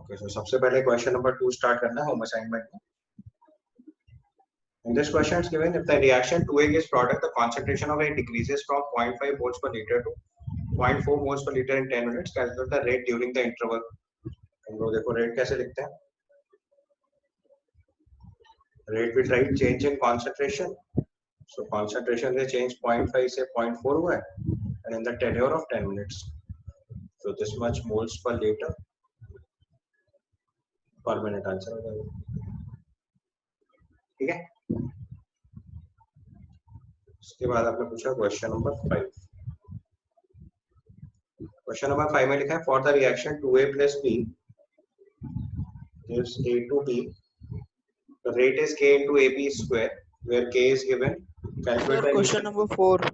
Okay, सो सबसे पहले question number 2 start करना है होम असाइनमेंट में. In this question it's given if the reaction 2A gives product, the concentration of A decreases from 0.5 moles per liter to 0.4 moles per liter in 10 minutes. Calculate the rate during the interval. हम लोग देखो rate कैसे लिखते हैं. Rate will write change in concentration. So concentration से change 0.5 से 0.4 हुआ है and in the tenure of 10 minutes. So this much moles per liter per minute answer हो जाएगा. ठीक है. उसके बाद आपने पूछा क्वेश्चन नंबर 5. क्वेश्चन नंबर 5 में लिखा है for the reaction 2A plus B gives A to B, the rate is K into AB square where K is given. Calculate the question number 4.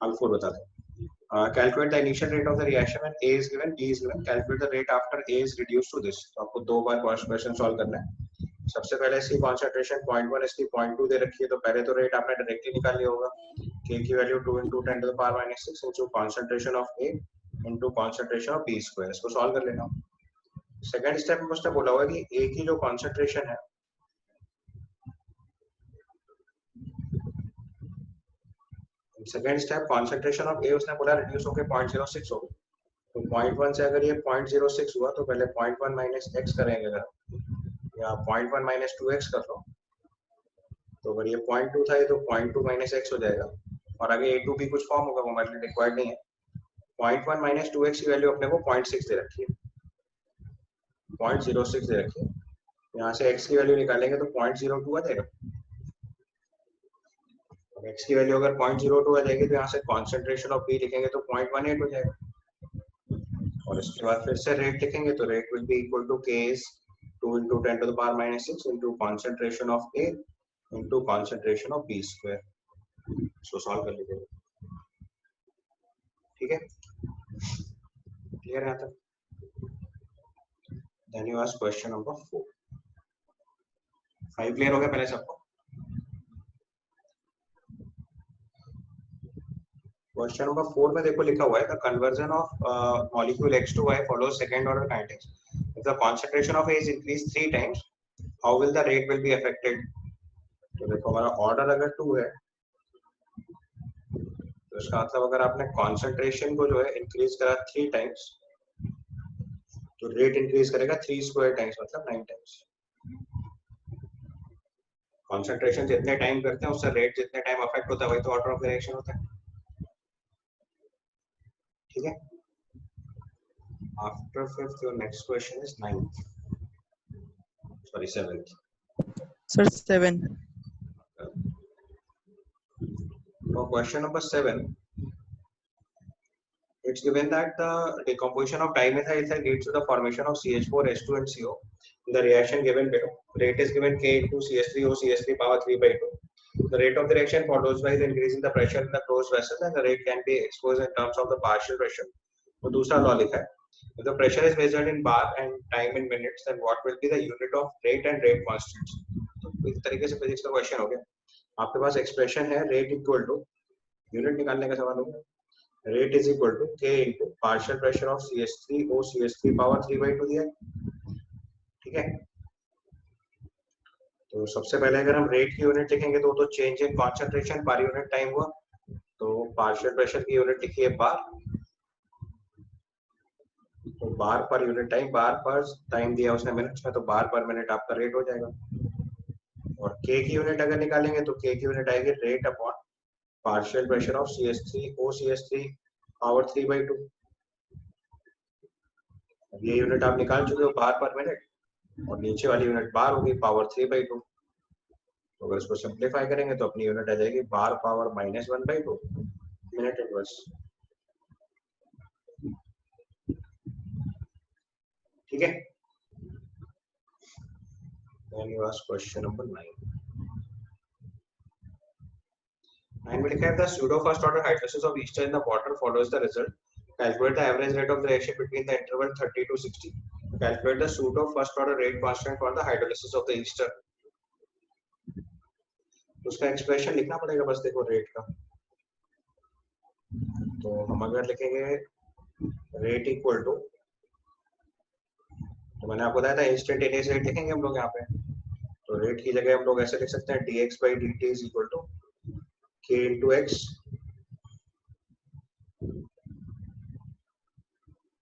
हम 4 बता दें. Calculate the initial rate of the reaction when A is given, B is given. Calculate the rate after A is reduced to this. तो आपको दो बार question solve करना है. सबसे पहले इसकी कॉन्सेंट्रेशन 0.1 इसकी 0.2 दे रखी है, तो पहले तो रेट आपने डायरेक्टली निकाल लिया होगा. K की value 2 into 10 to the power minus 6 into concentration of A into concentration of B square. इसको सॉल्व कर लेना. सेकंड स्टेप में उसने बोला हुआ कि A की जो कॉन्सेंट्रेशन है second step concentration of A उसने बोला रिड्यूस होके 0.06 हो गई. तो 0.1 से अगर ये 0.06 हुआ तो पहले 0.1 माइनस x करेंगे अगर, या 0.1 माइनस 2x कर लो. तो अगर ये 0.2 था ये तो 0.2 माइनस x हो जाएगा और आगे a to b कुछ फॉर्म होगा वो हमारे लिए रिक्वायर्ड नहीं है. 0.1 माइनस 2x की वैल्यू अपने को 0.6 दे रखी है, 0.06 दे रखी है. यहाँ से x की वैल्यू निकालेंगे तो 0.02 आ जाएगा. x की वैल्यू अगर 0.02 आ जाएगी तो यहाँ से कॉन्सेंट्रेशन ऑफ b लिखेंगे तो 0.18 हो जाएगा. और इसके बाद फिर से रेट लिखेंगे तो rate will be equal to k is 2 into 10 to the power minus 6 into concentration of A into concentration of B square. इसको सॉल्व कर लीजिए. ठीक है, क्लियर है तक. Then you ask question number 4. 5 clear हो गया पहले सबको. क्वेश्चन नंबर 4 में देखो लिखा हुआ है the conversion of molecule X to Y follows second order kinetics. If the concentration of A is increased 3 times, how will the rate will be affected? तो देखो हमारा ऑर्डर अगर 2 है तो इसका मतलब अगर आपने कॉन्सेंट्रेशन को जो है इंक्रीज करा 3 टाइम्स तो रेट इंक्रीज करेगा 3 स्क्वायर टाइम्स मतलब 9 टाइम्स. कॉन्सेंट्रेशन जितने टाइम करते हैं उससे रेट जितने टाइम अफेक्ट होता है वही तो ऑर्डर ऑफ द रिएक्शन होता है. ठीक है. After 5th, your next question is 9th. Sorry, 7th. Sir, 7. For question number 7, it's given that the decomposition of dimethyl ether leads to the formation of CH4, H2 and CO. The reaction given below. Rate is given K into CH3O CH3 power 3 by 2. The rate of the reaction follows by the increase in the pressure in the closed vessel and the rate can be exposed in terms of the partial pressure. तो दूसरा law लिखा है. If the pressure is measured in bar and time in minutes, then what will be the unit of rate and rate constants? तो इस तरीके से physics का question हो गया. आपके पास एक्सप्रेशन है रेट इक्वल टू, यूनिट निकालने का सवाल होगा, rate is equal to K into partial pressure of CH3O CH3 power 3 by 2 दिया. ठीक है. तो सबसे पहले अगर हम रेट की यूनिट लिखेंगे तो change in concentration per unit time हुआ. तो पार्शियल प्रेशर की यूनिट लिखिए बार, तो बार पर यूनिट टाइम, बार पर टाइम दिया उसने मिनट्स में तो बार पर मिनट आपका रेट हो जाएगा. और K की यूनिट अगर निकालेंगे तो K की यूनिट आएगी rate upon partial pressure of CH3O CH3 power 3 by 2. ये यूनिट आप निकाल चुके हो बार पर मिनट और नीचे वाली यूनिट बार होगी पावर 3 by 2. तो अगर इसको सिंप्लीफाई करेंगे तो अपनी यूनिट आ जाएगी बार पावर -1 by 2 मिनट इनवर्स. ठीक है. Then you ask question number 9. 9 में लिखा है the pseudo first order hydrolysis of ester in the water follows the result. Calculate the average rate of the reaction between the interval 30 to 60. Calculate the pseudo first order rate constant for the hydrolysis of the ester. उसका expression लिखना पड़ेगा बस. देखो rate का तो हम अगर लिखेंगे रेट इक्वल टू तो मैंने आपको बताया था इंस्टेंटेनियस रेट लिखेंगे हम लोग यहाँ पे, तो रेट की जगह हम लोग ऐसे लिख सकते हैं dx by dt is equal to k into x,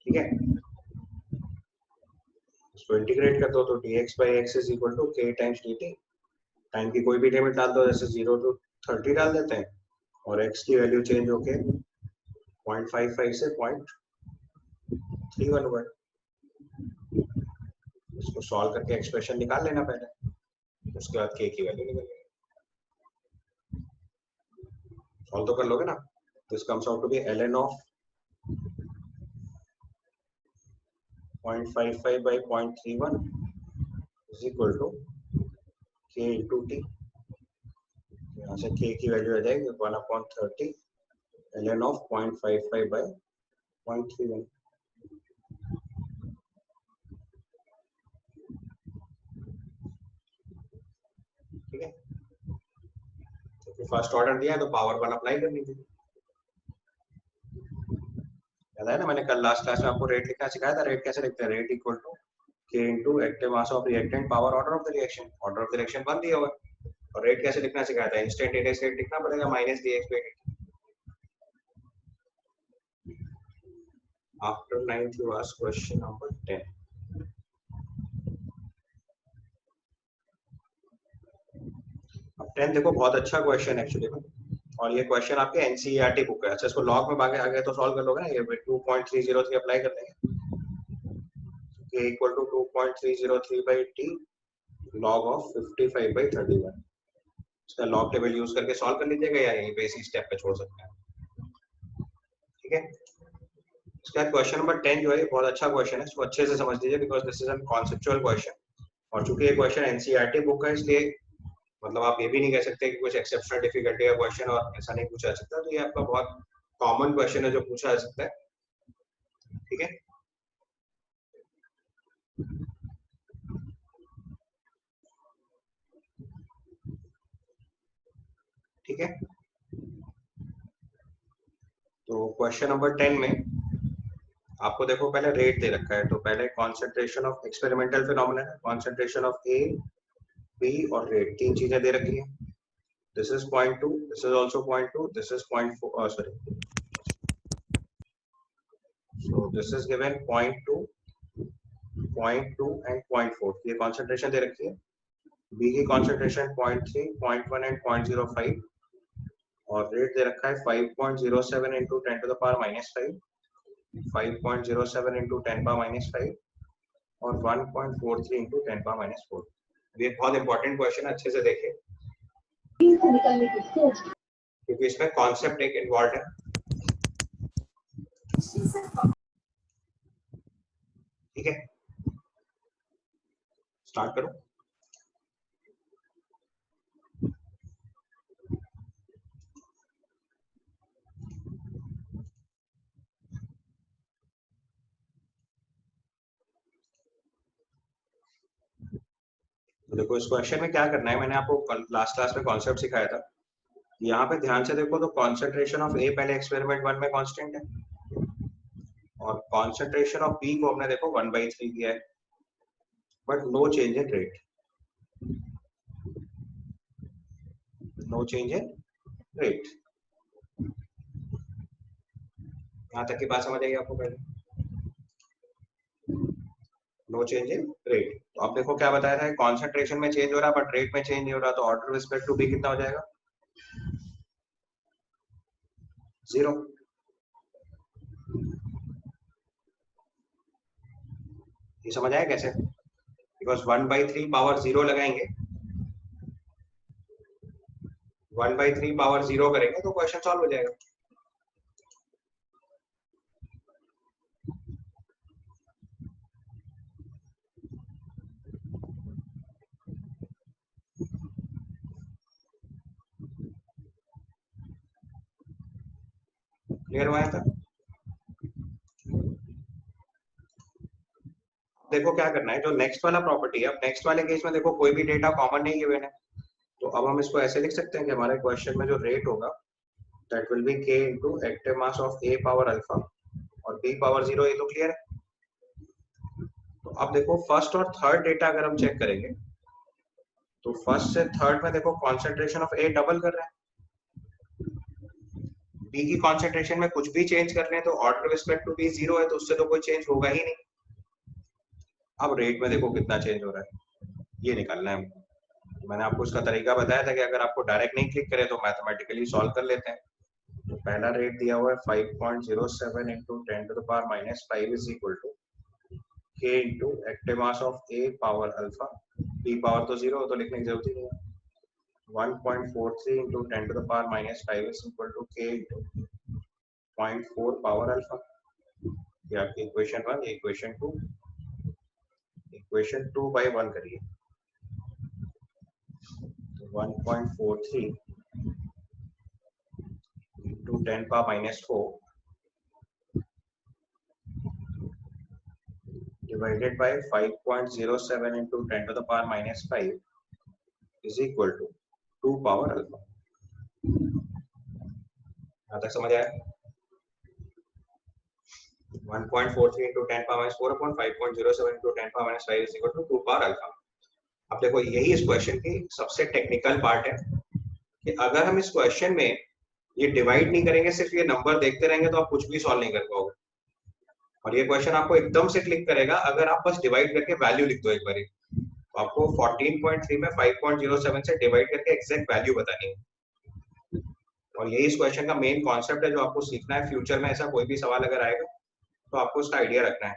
ठीक है। इसको इंटीग्रेट कर दो तो dx by x is equal to k times dt, time की कोई भी लिमिट डाल दो, जैसे 0 to 30 डाल देते हैं, और x की वैल्यू चेंज होके 0.55 से 0.31 हुआ। इसको सॉल्व करके एक्सप्रेशन निकाल लेना पहले, उसके बाद k की वैल्यू निकालेंगे। सॉल्व तो कर लोगे ना। This comes out to be ln of 0.55 by 0.31 is equal to k into t। यहाँ से k की वैल्यू आ जाएगी 1/30 ln of 0.55 by 0.31। ठीक है, तो फर्स्ट ऑर्डर दिया है तो पावर 1 अप्लाई करनी थी। याद है ना, मैंने कल लास्ट क्लास में आपको रेट लिखना सिखाया था। रेट कैसे लिखते हैं? Rate equal to k into active mass of reactant power order of the reaction. Order of the reaction 1 दिया हुआ है, और रेट कैसे लिखना सिखाया था? इंस्टेंटेनियस रेट लिखना पड़ेगा minus dx by dt। After 9th you ask question number 10। अब 10 देखो, बहुत अच्छा क्वेश्चन एक्चुअली में, और ये क्वेश्चन आपके एनसीईआरटी बुक है। अच्छा, इसको लॉग में आगे आगे तो सॉल्व कर लोगे ना, ये 2.303 अप्लाई कर देंगे, k equal to 2.303 by t log of 55 by 31। इसका लॉग टेबल यूज करके सॉल्व कर लीजिएगा, या यहीं पे इसी स्टेप पे छोड़ सकते हैं। ठीक है, इसका क्वेश्चन नंबर 10 जो है बहुत अच्छा क्वेश्चन है, इसको अच्छे से समझ लीजिए, because this is an conceptual question. और चूंकि ये क्वेश्चन एनसीईआरटी बुक है, इसलिए मतलब आप ये भी नहीं कह सकते कि कुछ एक्सेप्शनल डिफिकल्टी का क्वेश्चन और ऐसा नहीं पूछा जा सकता। तो ये आपका बहुत कॉमन क्वेश्चन है जो पूछा जा सकता है। ठीक है, ठीक है। तो क्वेश्चन नंबर 10 में आपको देखो पहले रेट दे रखा है, तो पहले concentration of experimental phenomena, concentration of A, B और रेट, तीन चीजें दे रखी है। This is 0.2, this is also 0.2, this is 0.4, sorry, so this is given 0.2, 0.2 and 0.4, ये कॉन्सेंट्रेशन दे रखी है। बी की कॉन्सेंट्रेशन 0.3, 0.1 एंड 0.05, और रेट दे रखा है 5.07 into 10 to the power minus 5, 5.07 into 10 power minus 5 और 1.43 into 10 power minus 4। ये बहुत इंपॉर्टेंट क्वेश्चन है, अच्छे से देखिए, क्योंकि इसमें कॉन्सेप्ट एक इन्वॉल्व है। ठीक है, स्टार्ट करो। तो देखो, इस क्वेश्चन में क्या करना है, मैंने आपको लास्ट क्लास में कॉन्सेप्ट सिखाया था। यहाँ पे ध्यान से देखो तो कॉन्सेंट्रेशन ऑफ ए पहले एक्सपेरिमेंट 1 में कांस्टेंट है, और कॉन्सेंट्रेशन ऑफ बी को हमने देखो 1/3 दिया है, but no change in rate, no change in rate. यहाँ तक की बात समझ आएगी आपको? पहले नो चेंज इन रेट, तो अब देखो क्या बताया था, कॉन्सेंट्रेशन में चेंज हो रहा है बट रेट में चेंज नहीं हो रहा, तो ऑर्डर रिस्पेक्ट टू बी कितना हो जाएगा? 0। ये समझ आया कैसे? बिकॉज 1/3 पावर 0 लगाएंगे, 1/3 पावर 0 करेंगे तो क्वेश्चन सॉल्व हो जाएगा। क्लियर हुआ था? देखो क्या करना है, जो नेक्स्ट वाला प्रॉपर्टी है, अब नेक्स्ट वाले केस में देखो कोई भी डेटा कॉमन नहीं गिवन है, तो अब हम इसको ऐसे लिख सकते हैं कि हमारे क्वेश्चन में जो रेट होगा that will be k into active mass of a power alpha और b पावर 0। ये तो क्लियर है। तो अब देखो फर्स्ट और थर्ड डेटा अगर हम चेक करेंगे तो फर्स्ट से थर्ड में देखो कॉन्सेंट्रेशन ऑफ ए डबल कर रहे हैं, बी की कॉन्सेंट्रेशन में कुछ भी चेंज कर रहे हैं तो order respect to be zero है, तो उससे तो कोई चेंज होगा ही नहीं। अब रेट में देखो कितना चेंज हो रहा है, ये निकालना है हमको। मैंने आपको इसका तरीका बताया था कि अगर आपको डायरेक्ट नहीं क्लिक करे तो मैथमेटिकली सॉल्व कर लेते हैं। तो पहला रेट दिया हुआ है 5.07 into 10 to the power minus 5 is equal to k into active mass of a power alpha, b power तो जीरो तो लिखने की जरूरत ही नहीं है। 1.43 into 10 to the power minus 5 is equal to k into 0.4 power alpha. ये आपकी इक्वेशन 1, इक्वेशन 2, इक्वेशन 2 बाई 1 करिए। 1.43 into 10 power minus 4 divided by 5.07 into 10 to the power minus 5 is equal to 2 power alpha। यहाँ तक समझ आया? 1.43 into 10 power minus 4 upon 5.07 into 10 power minus 5 is equal to 2 power alpha। अब देखो यही इस question की सबसे टेक्निकल पार्ट है कि अगर हम इस क्वेश्चन में ये डिवाइड नहीं करेंगे, सिर्फ ये नंबर देखते रहेंगे तो आप कुछ भी सॉल्व नहीं कर पाओगे। और ये क्वेश्चन आपको एकदम से क्लिक करेगा अगर आप बस डिवाइड करके वैल्यू लिख दो एक बार। तो आपको 14.3 में 5.07 से डिवाइड करके एग्जैक्ट वैल्यू बतानी है। और यही इस क्वेश्चन का मेन कॉन्सेप्ट है जो आपको सीखना है। फ्यूचर में ऐसा कोई भी सवाल अगर आएगा तो आपको उसका आइडिया रखना है।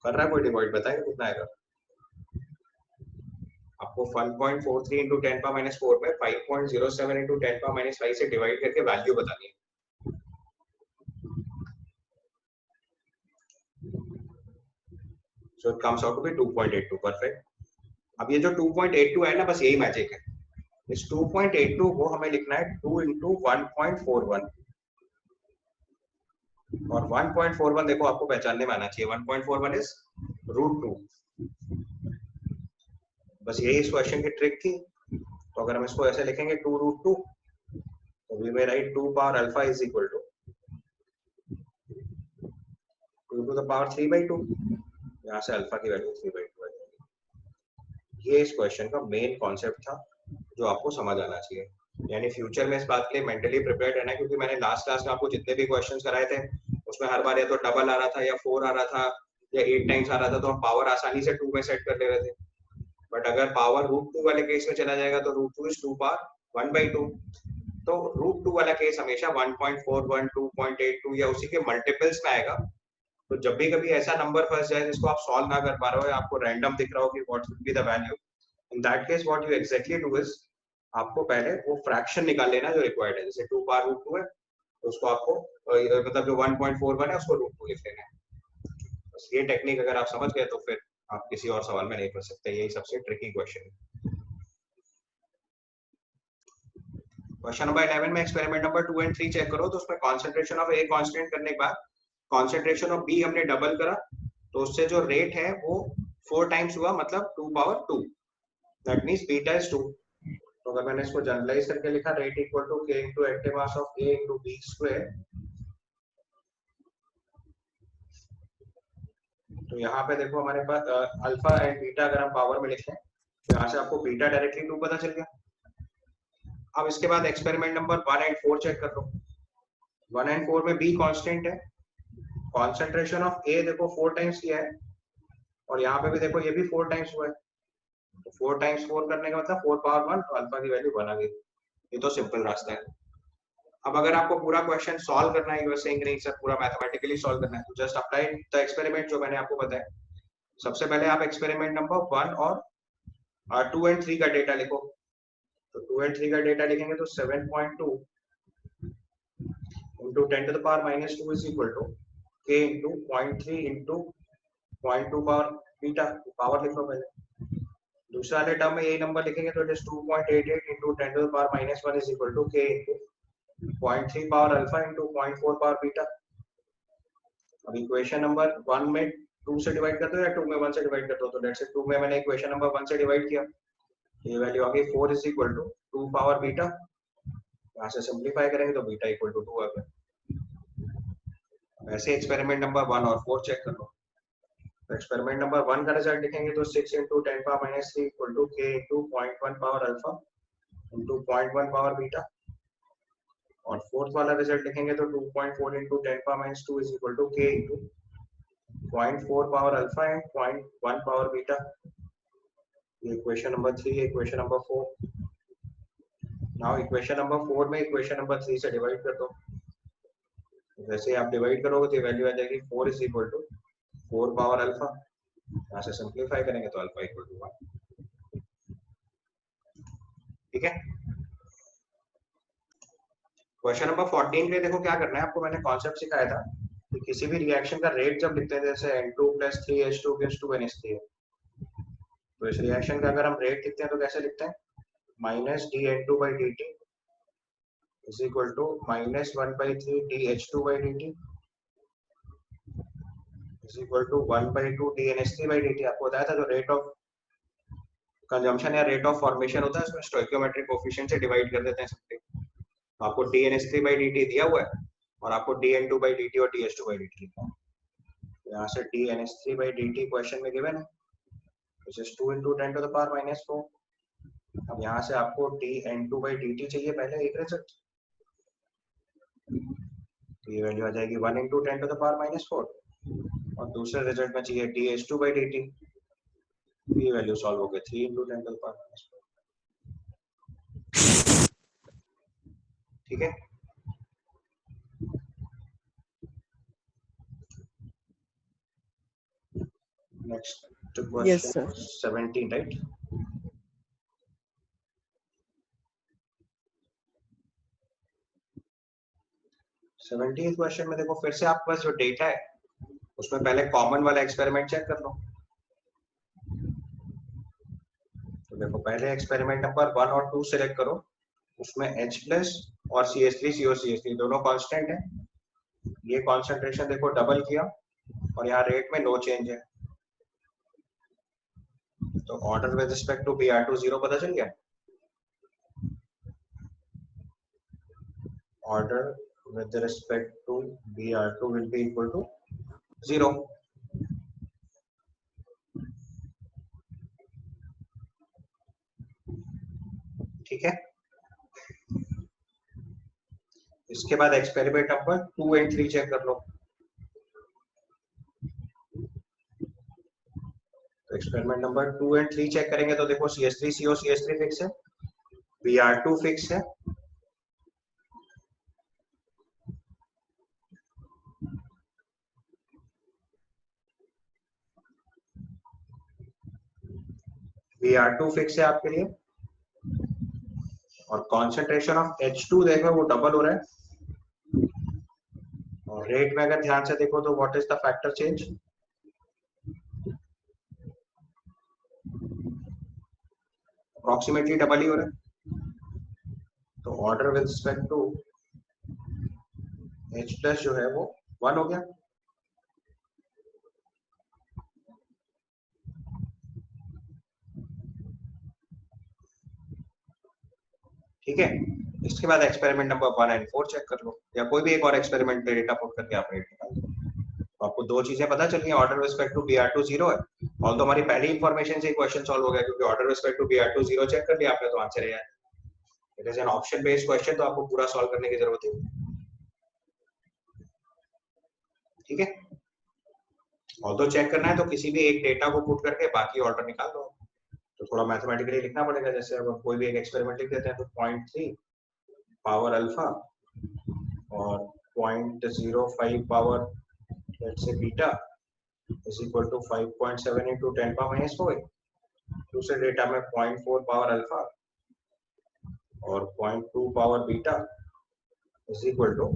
कर रहा है कोई डिवाइड? बताएगा कितना आएगा आपको। 1.43 इंटू 10 पावर माइनस 4 में 5.07 इंटू 10 पावर माइनस 5 से डिवाइड करके वैल्यू बतानी है। So it comes out to be 2.82, perfect. अब ये जो 2.82 है ना, बस यही मैजिक है। इस 2.82 को हमें लिखना है 2 इंटू 1.41 और 1.41 देखो आपको पहचानने में आना चाहिए। 1.41 इज √2। बस यही इस क्वेश्चन की ट्रिक थी। तो अगर हम इसको ऐसे लिखेंगे 2√2 तो we may write 2 power alpha is equal to 2 to the power 3/2। यहाँ से अल्फा की वैल्यू 3/2 है। ये इस क्वेश्चन का मेन कॉन्सेप्ट था जो आपको समझ आना चाहिए। यानी फ्यूचर में इस बात के लिए मेंटली प्रिपेयर्ड रहना, क्योंकि मैंने लास्ट क्लास में आपको जितने भी क्वेश्चंस कराए थे उसमें हर बार या तो डबल आ रहा था या 4 आ रहा था या 8 टाइम्स आ रहा था, तो हम पावर आसानी से 2 में सेट कर ले रहे थे। बट अगर पावर √2 वाले केस में चला जाएगा तो √2 इज 2 पावर 1/2। तो √2 वाला केस हमेशा 1.41, 2.82 या उसी के मल्टीपल्स में आएगा। तो जब भी कभी ऐसा नंबर फंस जाए जिसको आप सॉल्व ना कर पा रहे हो, आपको रैंडम दिख रहा हो कि what would be the value, in that case what you exactly do is आपको पहले वो फ्रैक्शन निकाल लेना जो रिक्वायर्ड है। जैसे 2 पावर √2 है तो उसको आपको मतलब जो 1.41 है उसको √2 लिख लेना है। बस ये टेक्निक अगर आप समझ गए तो फिर आप किसी और सवाल में नहीं फंस सकते। यही सबसे ट्रिकी क्वेश्चन है। क्वेश्चन नंबर 11 में एक्सपेरिमेंट नंबर 2 एंड 3 चेक करो। तो उसमें कॉन्सेंट्रेशन ऑफ ए कांस्टेंट करने के बाद कॉन्सेंट्रेशन ऑफ बी हमने डबल करा, तो उससे जो रेट है वो 4 टाइम्स हुआ, मतलब 2 power 2। That means beta is 2। तो अगर मैंने इसको जनरलाइज करके लिखा rate equal to k into active mass of a into b square, तो यहाँ पे देखो हमारे पास अल्फा एंड बीटा अगर हम पावर में लिखें तो यहाँ से आपको बीटा डायरेक्टली 2 पता चल गया। अब इसके बाद एक्सपेरिमेंट नंबर 1 एंड 4 चेक कर लो। 1 एंड 4 में b कांस्टेंट है, कॉन्सेंट्रेशन ऑफ a देखो 4 टाइम्स किया है और यहाँ पे भी देखो ये भी 4 टाइम्स हुआ है। तो 4 टाइम्स 4 करने का मतलब 4 पावर 1, तो अल्फा की वैल्यू 1 आ गई। ये तो सिंपल रास्ता है। अब अगर आपको पूरा क्वेश्चन सॉल्व करना है, यू आर सेइंग नहीं सर पूरा मैथमेटिकली सॉल्व करना है, तो जस्ट अप्लाई द एक्सपेरिमेंट जो मैंने आपको बताया। सबसे पहले आप एक्सपेरिमेंट नंबर 1 और 2 एंड 3 का डेटा लिखो। तो 2 एंड 3 का डेटा लिखेंगे तो 7.2 into 10 to the power minus 2 is equal to k into 0.3 into 0.2 power beta, power लिखो पहले। दूसरा वाले टर्म में यही नंबर लिखेंगे तो it is 2.88 into 10 to the power minus 1 is equal to k into 0.3 power alpha into 0.4 power beta. अब equation number 1 में 2 से डिवाइड करते हो या 2 में 1 से डिवाइड करते हो? तो लेट्स से 2 में मैंने इक्वेशन नंबर 1 से डिवाइड किया, ये वैल्यू आ गई 4 is equal to 2 power beta. यहाँ से सिंप्लीफाई करेंगे तो बीटा इक्वल टू 2 आ गया। ऐसे एक्सपेरिमेंट नंबर 1 और 4 चेक कर लो। एक्सपेरिमेंट नंबर 1 का रिजल्ट लिखेंगे तो 6 into 10 power minus 3 equal to k into 0.1 power alpha into 0.1 power beta, और फोर्थ वाला रिजल्ट लिखेंगे तो 2.4 into 10 power minus 2 is equal to k into 0.4 power alpha and 0.1 power beta. ये equation number 3 है, equation number 4. Now equation number 4 में equation number 3 से divide कर दो. जैसे आप डिवाइड करोगे तो वैल्यू आ जाएगी 4 is equal to 4 power alpha. यहाँ से सिंप्लीफाई करेंगे तो अल्फा इक्वल टू 1. ठीक है. क्वेश्चन नंबर 14 पे देखो क्या करना है आपको. मैंने कॉन्सेप्ट सिखाया था कि किसी भी रिएक्शन का रेट जब लिखते हैं जैसे N2 + 3H2 = 2NH3 है, तो इस रिएक्शन का अगर हम रेट लिखते हैं तो कैसे लिखते हैं, -dN2/dt is equal to -1/3dH2/dt is equal to 1/2dNH3/dt. आपको बताया था जो रेट ऑफ कंजम्पशन या रेट ऑफ फॉर्मेशन होता है उसमें स्टोइकियोमेट्रिक कोफिशिएंट से डिवाइड कर देते हैं सबके. आपको dNH3/dt दिया हुआ है और आपको dN2/dt और dH2/dt लिखा है. यहाँ से dNH3/dt क्वेश्चन में गिवन है, which is 2 into 10 to the power minus 4. अब यहाँ से आपको dN2/dt चाहिए पहले एक रिजल्ट, तो ये वैल्यू आ जाएगी 1 into 10 to the power minus 4, और दूसरे रिजल्ट में चाहिए dH2/dt, ये वैल्यू सॉल्व हो गई 3 into 10 to the power minus 4. ठीक है. Next Yes, sir. Question 17, right. Seventeen question में देखो फिर से आपके पास जो डेटा है उसमें पहले कॉमन वाला एक्सपेरिमेंट चेक कर लो. तो देखो पहले एक्सपेरिमेंट नंबर 1 और 2 सिलेक्ट करो. उसमें H+ और CH3COCH3 दोनों कांस्टेंट है. ये कॉन्सेंट्रेशन देखो डबल किया और यहाँ रेट में नो चेंज है, तो order with respect to Br2 0 पता चल गया. Order with respect to Br2 will be equal to 0. ठीक है. इसके बाद एक्सपेरिमेंट नंबर 2 and 3 चेक कर लो. तो एक्सपेरिमेंट नंबर 2 and 3 चेक करेंगे तो देखो CH3COCH3 फिक्स है, Br2 फिक्स है, Br2 फिक्स है आपके लिए, और कॉन्सेंट्रेशन ऑफ H2 देखो वो डबल हो रहा है, और रेट में अगर ध्यान से देखो तो what is the factor change, approximately double ही हो रहा है. तो order with respect to H+ जो है वो 1 हो गया. ठीक है. इसके बाद एक्सपेरिमेंट नंबर 1 and 4 चेक कर लो, या कोई भी एक और एक्सपेरिमेंट पे डेटा पुट करके आप रेट निकाल दो. तो आपको दो चीजें पता चल गई. ऑर्डर रिस्पेक्ट टू Br2 0 है, और तो हमारी पहली इंफॉर्मेशन से क्वेश्चन सॉल्व हो गया क्योंकि order respect to Br2 0 check कर लिया आपने तो आंसर है. It is an option based question, तो आपको पूरा सॉल्व करने की जरूरत है. ठीक है. और तो चेक करना है तो किसी भी एक डेटा को पुट करके बाकी ऑर्डर निकाल दो. तो थोड़ा मैथमेटिकली लिखना पड़ेगा. जैसे अब कोई भी एक एक्सपेरिमेंट लिख देते हैं तो 0.3 पावर अल्फा और 0.05 power let's say beta is equal to 5.7 into 10 power minus 4. दूसरे डेटा में 0.4 पावर अल्फा और 0.2 power beta is equal to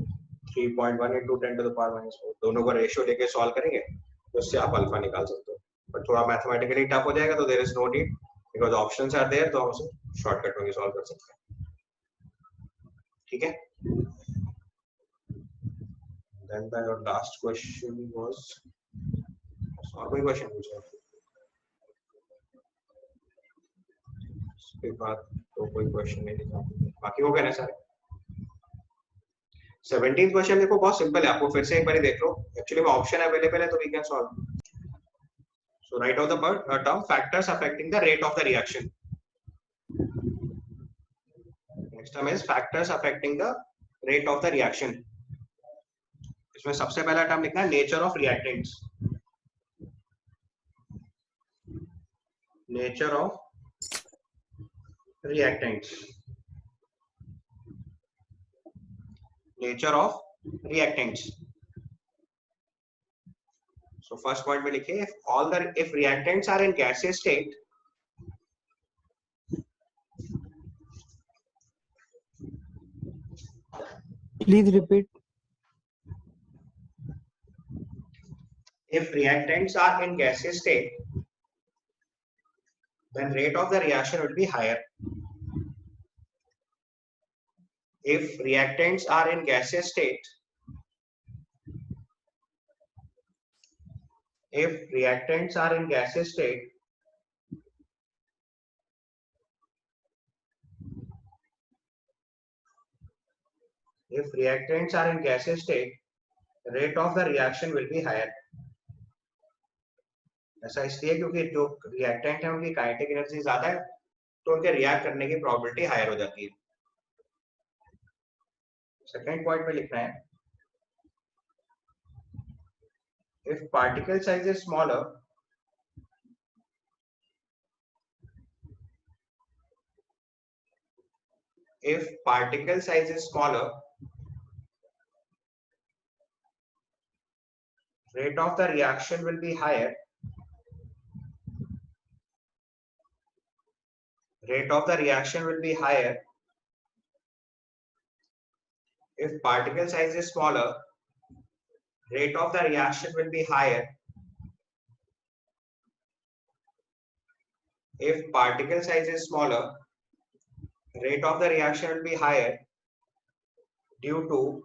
3.1 into 10 to the power minus 4. दोनों का रेशियो लेके सॉल्व करेंगे तो उससे आप अल्फा निकाल सकते हो. पर थोड़ा मैथमेटिकली टफ हो जाएगा तो there is no need because options are there, तो हम उसे शॉर्टकट में भी सॉल्व कर सकते हैं. ठीक है. Then the last question was, और कोई क्वेश्चन पूछा इसके बाद तो कोई क्वेश्चन नहीं दिखा. बाकी हो गए ना सारे. 17th क्वेश्चन देखो बहुत सिंपल है, आपको फिर से एक बार देख लो. एक्चुअली में ऑप्शन अवेलेबल है तो we can solve. So write out the term factors affecting the rate of the reaction. Next term is factors affecting the rate of the reaction. इसमें सबसे पहला टर्म लिखना है nature of reactants. Nature of reactants. Nature of reactants. So first point में लिखिए if reactants are in gaseous state, Please repeat. If reactants are in gaseous state, then rate of the reaction will be higher. If reactants are in gaseous state, if reactants are in gaseous state, if reactants are in gaseous state, rate of the reaction will be higher. ऐसा इसलिए क्योंकि जो reactant है उनकी kinetic energy ज्यादा है, तो उनके रिएक्ट करने की प्रोबेबिलिटी हायर हो जाती है. सेकंड पॉइंट में लिखना है if particle size is smaller, if particle size is smaller, rate of the reaction will be higher. Rate of the reaction will be higher if particle size is smaller. Rate of the reaction will be higher if particle size is smaller. Rate of the reaction will be higher due to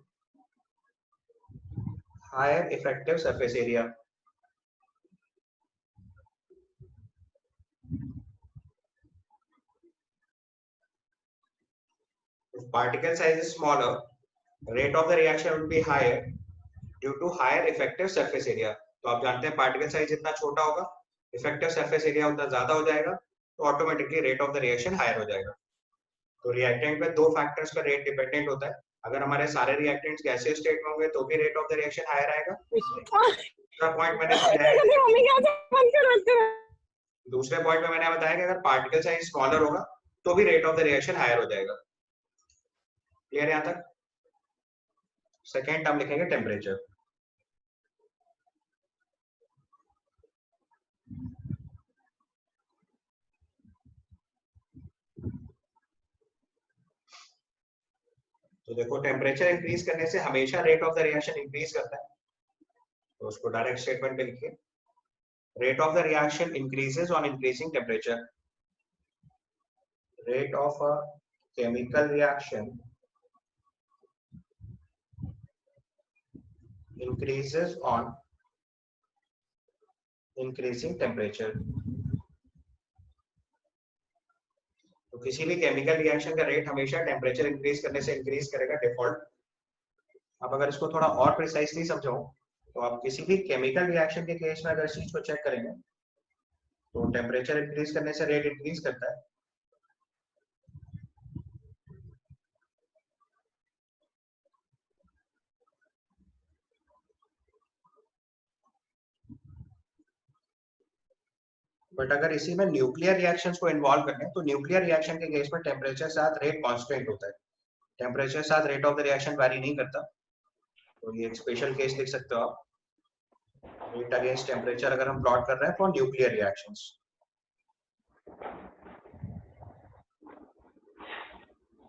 higher effective surface area. If particle size is smaller, rate of the reaction will be higher due to higher effective surface area. तो आप जानते हैं particle size जितना छोटा होगा, effective surface area उतना ज्यादा हो जाएगा, तो automatically rate of the reaction higher हो जाएगा. तो रिएक्टेंट पे दो फैक्टर्स का रेट डिपेंडेंट होता है. अगर हमारे सारे रिएक्टेंट्स गैसियस स्टेट में होंगे तो भी rate of the reaction higher आएगा. दूसरा पॉइंट मैंने दूसरे पॉइंट में मैंने बताया कि अगर पार्टिकल साइज स्मॉलर होगा तो भी rate of the reaction higher हो जाएगा. क्लियर यहां तक? सेकेंड टर्म लिखेंगे टेम्परेचर. तो देखो टेम्परेचर इंक्रीज करने से हमेशा rate of the reaction increase करता है, तो उसको डायरेक्ट स्टेटमेंट में लिखिए. Rate of the reaction increases on increasing temperature. Rate of a chemical reaction increases on increasing temperature. तो किसी भी केमिकल रिएक्शन का रेट हमेशा टेम्परेचर इंक्रीज करने से इंक्रीज करेगा डिफॉल्ट. अब अगर इसको थोड़ा और प्रिसाइसली समझाऊं तो आप किसी भी केमिकल रिएक्शन के केस में अगर इस चीज को चेक करेंगे तो टेम्परेचर इंक्रीज करने से रेट इंक्रीज करता है. बट अगर इसी में न्यूक्लियर रिएक्शंस को इन्वॉल्व करने तो न्यूक्लियर रिएक्शन के केस में टेम्परेचर साथ रेट कांस्टेंट होता है. टेम्परेचर साथ rate of the reaction vary नहीं करता. तो ये एक स्पेशल केस लिख सकते हो आप. रेट अगेंस्ट टेम्परेचर अगर हम प्लॉट कर रहे हैं फॉर न्यूक्लियर रिएक्शंस.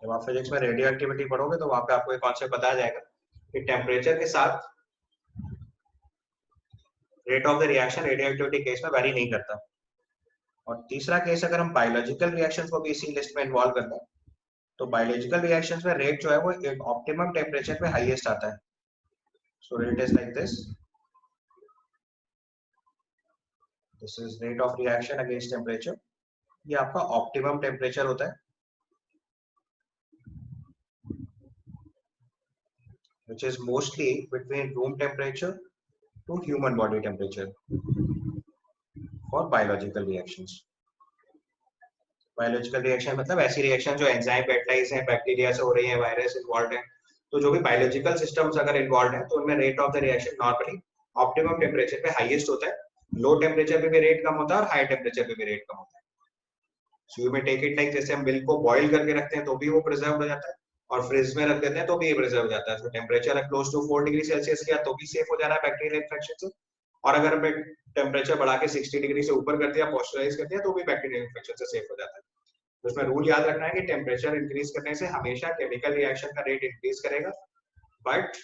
जब आप फिजिक्स में रेडियो एक्टिविटी पढ़ोगे तो वहां पे आपको एक कॉन्सेप्ट बताया जाएगा कि टेम्परेचर के साथ rate of the reaction radio activity case में वैरी नहीं करता. और तीसरा केस अगर हम बायोलॉजिकल रिएक्शंस को भी इसी लिस्ट में इन्वॉल्व करते हैं तो बायोलॉजिकल रिएक्शंस में रेट जो है वो एक ऑप्टिमम टेम्परेचर पे हाईएस्ट आता है. So rate is like this. This is rate of reaction against temperature. ये आपका ऑप्टिमम टेम्परेचर होता है which is mostly between room temperature to human body temperature. For biological reactions. Biological reaction मतलब ऐसी reaction जो enzyme catalyse है, bacteria से हो रही है, वायरस इन्वॉल्व है, तो जो भी बायोलॉजिकल सिस्टम्स अगर इन्वॉल्व है तो उनमें rate of the reaction normally optimum temperature पे हाईएस्ट होता है, लो टेम्परेचर पे भी रेट कम होता है और हाई टेम्परेचर पे भी रेट कम होता है। सो यू में टेक इट लाइक जैसे हम मिल्क को बॉईल करके रखते हैं तो भी वो प्रिजर्व हो जाता है, और फ्रिज में रख देते हैं तो भी ये प्रिजर्व हो जाता है। तो temperature close to 4 degree Celsius किया तो भी सेफ हो जा रहा है बैक्टीरियल इन्फेक्शन से, और अगर हमें टेम्परेचर बढ़ा के 60 डिग्री से ऊपर कर दिया, पॉस्चराइज कर दिया, तो भी बैक्टीरियल इन्फेक्शन से सेफ हो जाता है। तो इसमें रूल याद रखना है कि टेम्परेचर इंक्रीज करने से हमेशा केमिकल रिएक्शन का रेट इंक्रीज करेगा, बट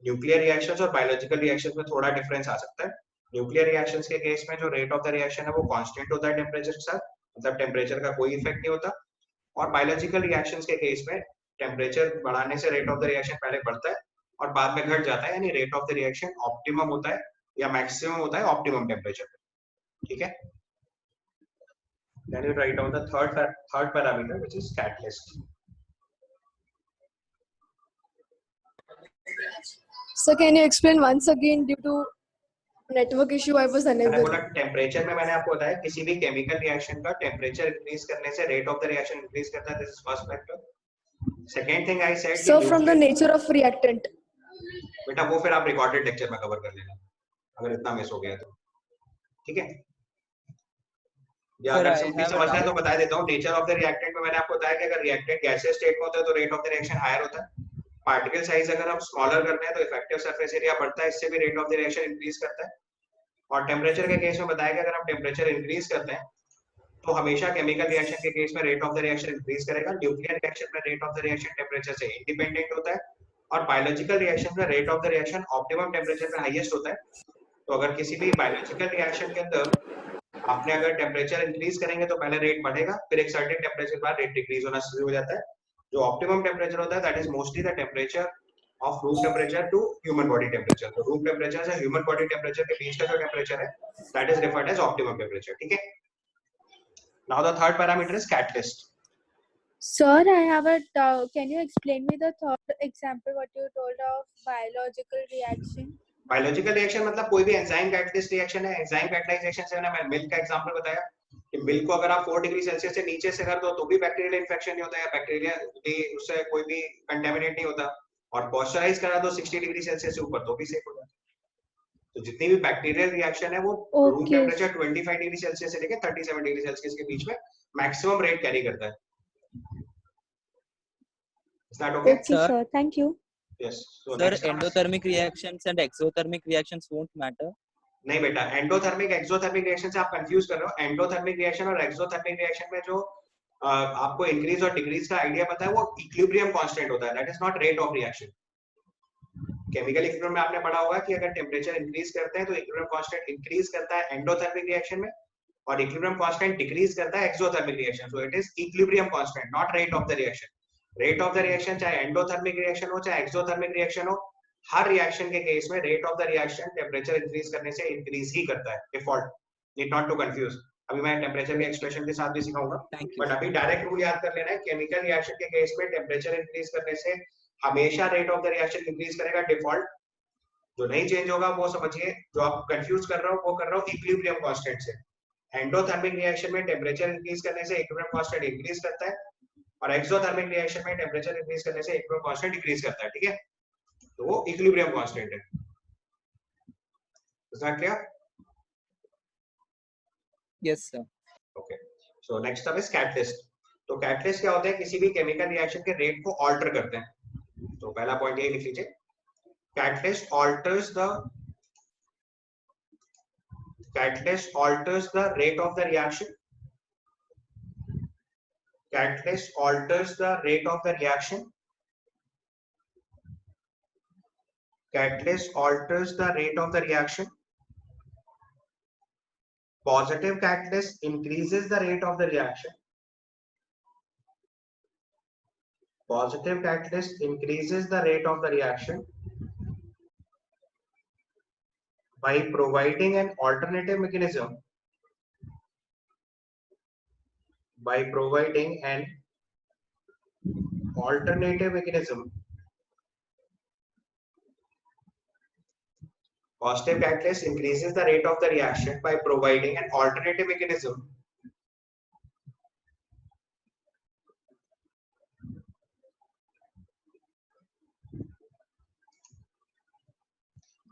न्यूक्लियर रिएक्शंस और बायोलॉजिकल रिएक्शंस में थोड़ा डिफरेंस आ सकता है। न्यूक्लियर रिएक्शंस के केस में जो रेट ऑफ द रिएक्शन है वो कांस्टेंट होता है टेम्परेचर के साथ, मतलब टेम्परेचर का कोई इफेक्ट नहीं होता। और बायोलॉजिकल रिएक्शंस के केस में टेम्परेचर बढ़ाने से रेट ऑफ द रिएक्शन पहले बढ़ता है और बाद में घट जाता है, यानी rate of the reaction optimum होता है या मैक्सिमम होता है ऑप्टिमम टेम्परेचर पे। ठीक है, then you write down the third parameter, which is catalyst. So can you explain once again? Due to network issue, I was मैंने unable. बोला टेम्परेचर में मैंने आपको बताया किसी भी केमिकल रिएक्शन का टेम्परेचर इंक्रीज करने से rate of the reaction increase करता है, this is first factor. Second thing I said So from the nature of reactant. बेटा वो फिर आप रिकॉर्डेड लेक्चर में कवर कर लेना अगर इतना मिस हो गया तो, ठीक है। या अगर सिंपली समझना है तो बता देता हूँ, नेचर ऑफ द रिएक्टेंट में मैंने आपको बताया कि अगर रिएक्टेंट गैसियस स्टेट में होता है तो rate of the reaction higher होता है, पार्टिकल साइज अगर हम स्मॉलर करते हैं तो इफेक्टिव सरफेस एरिया बढ़ता है, इससे भी rate of the reaction increase करता है। और टेम्परेचर के केस में बताया कि अगर हम टेम्परेचर इंक्रीज करते हैं तो हमेशा केमिकल रिएक्शन के केस में rate of the reaction increase करेगा। न्यूक्लियर रिएक्शन में rate of the reaction temperature से इंडिपेंडेंट होता है, और बायोलॉजिकल रिएक्शन में rate of the reaction optimum temperature पे हाईएस्ट होता है। तो अगर किसी भी बायोलॉजिकल रिएक्शन के अंदर आपने अगर टेम्परेचर इंक्रीज करेंगे तो पहले रेट बढ़ेगा, फिर एक सर्टेन टेम्परेचर के बाद रेट डिक्रीज होना शुरू हो जाता है। जो ऑप्टिमम टेम्परेचर होता है that is mostly the temperature of room temperature to human body temperature. तो रूम टेम्परेचर से ह्यूमन बॉडी टेम्परेचर के बीच का जो टेम्परेचर है that is referred as optimum temperature. ठीक है, now the third parameter is catalyst. Sir, I have a can you explain me the third example what you told of biological reaction? Biological reaction मतलब कोई भी enzyme catalyst reaction है। Enzyme catalysation से मैंने milk का example बताया कि milk को अगर आप 4 डिग्री सेल्सियस से नीचे से कर दो तो भी बैक्टीरियल इन्फेक्शन नहीं होता है, बैक्टीरिया उससे कोई भी कंटेमिनेट नहीं होता, और पॉस्चराइज करा दो 60 डिग्री सेल्सियस से ऊपर तो भी सेफ हो जाता है। तो जितनी भी बैक्टीरियल रिएक्शन है वो रूम टेम्परेचर 25 डिग्री सेल्सियस से लेकर 37 डिग्री सेल्सियस के बीच में मैक्सिमम रेट कैरी करता है। Is that okay? Okay, sir. Thank you. Yes. So Sir, next endothermic reactions and exothermic reactions won't matter. नहीं बेटा, एंडोथर्मिक एक्सोथर्मिक रिएक्शन से आप कंफ्यूज कर रहे हो। एंडोथर्मिक रिएक्शन और एक्सोथर्मिक रिएक्शन में जो आपको इंक्रीज और डिक्रीज का आइडिया पता है वो इक्विलिब्रियम कांस्टेंट होता है, that is not rate of reaction. Chemical equilibrium में आपने पढ़ा होगा कि अगर टेम्परेचर इंक्रीज करते हैं तो इक्विलिब्रियम कांस्टेंट इंक्रीज करता है एंडोथर्मिक रिएक्शन में, और इक्विलिब्रियम कांस्टेंट डिक्रीज करता है exothermic reaction. So it is equilibrium constant not rate of the reaction. Rate of the reaction चाहे एंडोथर्मिक रिएक्शन हो चाहे एक्सोथर्मिक रिएक्शन हो, हर रिएक्शन के केस में rate of the reaction temperature increase करने से इंक्रीज ही करता है, default. Need not to confuse. अभी मैं टेम्परेचर के एक्सप्रेशन के साथ भी सिखाऊंगा, बट अभी डायरेक्ट रूल याद कर लेना है। केमिकल रिएक्शन के केस में टेम्परेचर इंक्रीज करने से हमेशा rate of the reaction increase करेगा, डिफॉल्ट। जो नहीं चेंज होगा वो समझिए, जो आप कंफ्यूज कर रहे हो वो कर रहे हो इक्विलिब्रियम कांस्टेंट से। एंडोथर्मिक रिएक्शन में टेम्परेचर इंक्रीज करने से इक्विलिब्रियम कांस्टेंट इंक्रीज करता है, और एक्सोथर्मिक रिएक्शन में टेम्परेचर इंक्रीज करने से इक्विलिब्रियम कांस्टेंट डिक्रीज करता है। ठीक है, तो वो इक्विलिब्रियम कांस्टेंट है। Is that clear? Yes, sir. Okay. So next up is catalyst. तो कैटलिस्ट क्या होता है? किसी भी केमिकल रिएक्शन के रेट को ऑल्टर करते हैं। तो पहला पॉइंट ये लिख लीजिए, catalyst alters the rate of the reaction. Catalyst alters the rate of the reaction. Catalyst alters the rate of the reaction. Positive catalyst increases the rate of the reaction. Positive catalyst increases the rate of the reaction by providing an alternative mechanism. By providing an alternative mechanism Positive catalyst increases the rate of the reaction by providing an alternative mechanism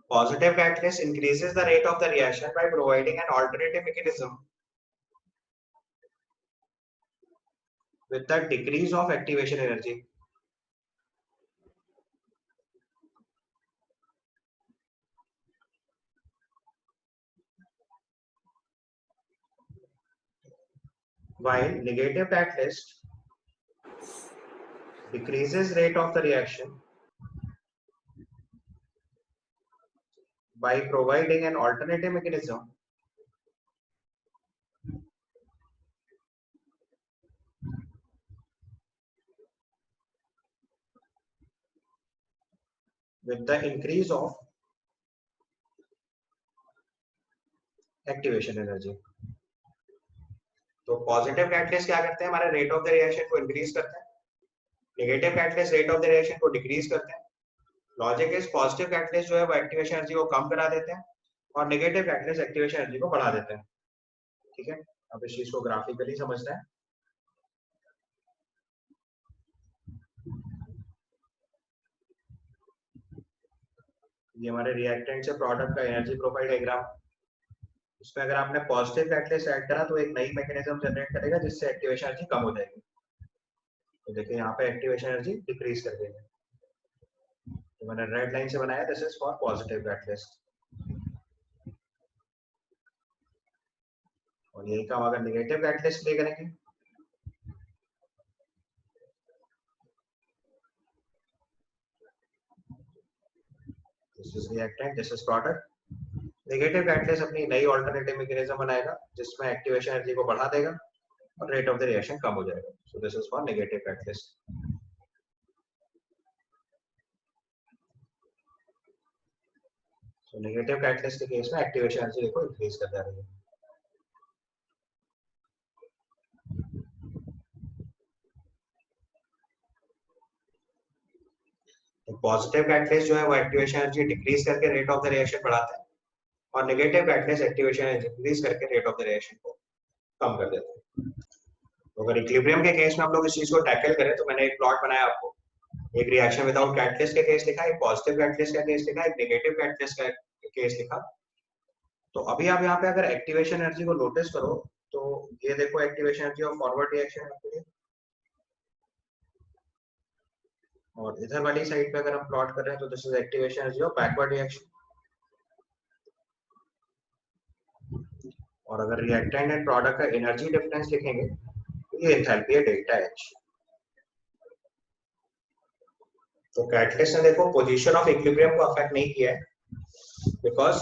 Positive catalyst increases the rate of the reaction by providing an alternative mechanism with the decrease of activation energy. While negative catalyst decreases rate of the reaction by providing an alternative mechanism with the increase of activation energy. तो positive catalyst क्या करते हैं, हमारे rate of the reaction को increase करते हैं, negative catalyst rate of the reaction को decrease करते हैं. लॉजिक इज पॉजिटिव कैटलिस्ट जो है वो एक्टिवेशन एनर्जी को कम करा देते हैं और नेगेटिव कैटलिस्ट एक्टिवेशन एनर्जी को बढ़ा देते हैं. ठीक है, अब इस चीज को ग्राफिकली समझते हैं. ये हमारे रिएक्टेंट से प्रोडक्ट का एनर्जी प्रोफाइल डायग्राम. इसमें अगर आपने पॉजिटिव कैटलिस्ट ऐड करा तो एक नई मैकेनिज्म जनरेट करेगा जिससे एक्टिवेशन एनर्जी कम हो जाएगी. तो देखिए यहाँ पे एक्टिवेशन एनर्जी डिक्रीज कर देंगे. तो मैंने रेड लाइन से बनाया, this is for positive catalyst. और यही काम अगर नेगेटिव कैटलिस्ट के लिए करेंगे this is reactant, this is product. Negative catalyst अपनी नई ऑल्टरनेटिव मैकेनिज्म बनाएगा जिसमें एक्टिवेशन एनर्जी को बढ़ा देगा और रेट ऑफ द रिएक्शन कम हो जाएगा. सो this is for negative catalyst. So negative catalyst के केस में एक्टिवेशन एनर्जी देखो इंक्रीज कर जा रही है. पॉजिटिव कैटलिस्ट जो है वो एक्टिवेशन एनर्जी डिक्रीज करके रेट ऑफ द रिएक्शन बढ़ाता है और negative catalyst activation energy increase करके रेट ऑफ द रिएक्शन को कम कर देता है. तो अगर इक्विलिब्रियम के केस में हम लोग इस चीज को टैकल करें तो मैंने एक प्लॉट बनाया आपको. एक रिएक्शन विदाउट कैटलिस्ट का केस लिखा, एक पॉजिटिव कैटलिस्ट का केस लिखा, एक नेगेटिव कैटलिस्ट का केस लिखा. तो अभी आप यहाँ पे अगर एक्टिवेशन एनर्जी को नोटिस करो तो ये देखो activation energy of forward reaction, और इधर वाली साइड पे अगर हम प्लॉट कर रहे हैं तो this is activation energy of backward reaction. और अगर रिएक्टेंट एंड प्रोडक्ट का एनर्जी डिफरेंस लिखेंगे तो ये एंथैल्पी है डेल्टा एच. तो कैटलिस्ट ने देखो पोजीशन ऑफ इक्विलिब्रियम को अफेक्ट नहीं किया है because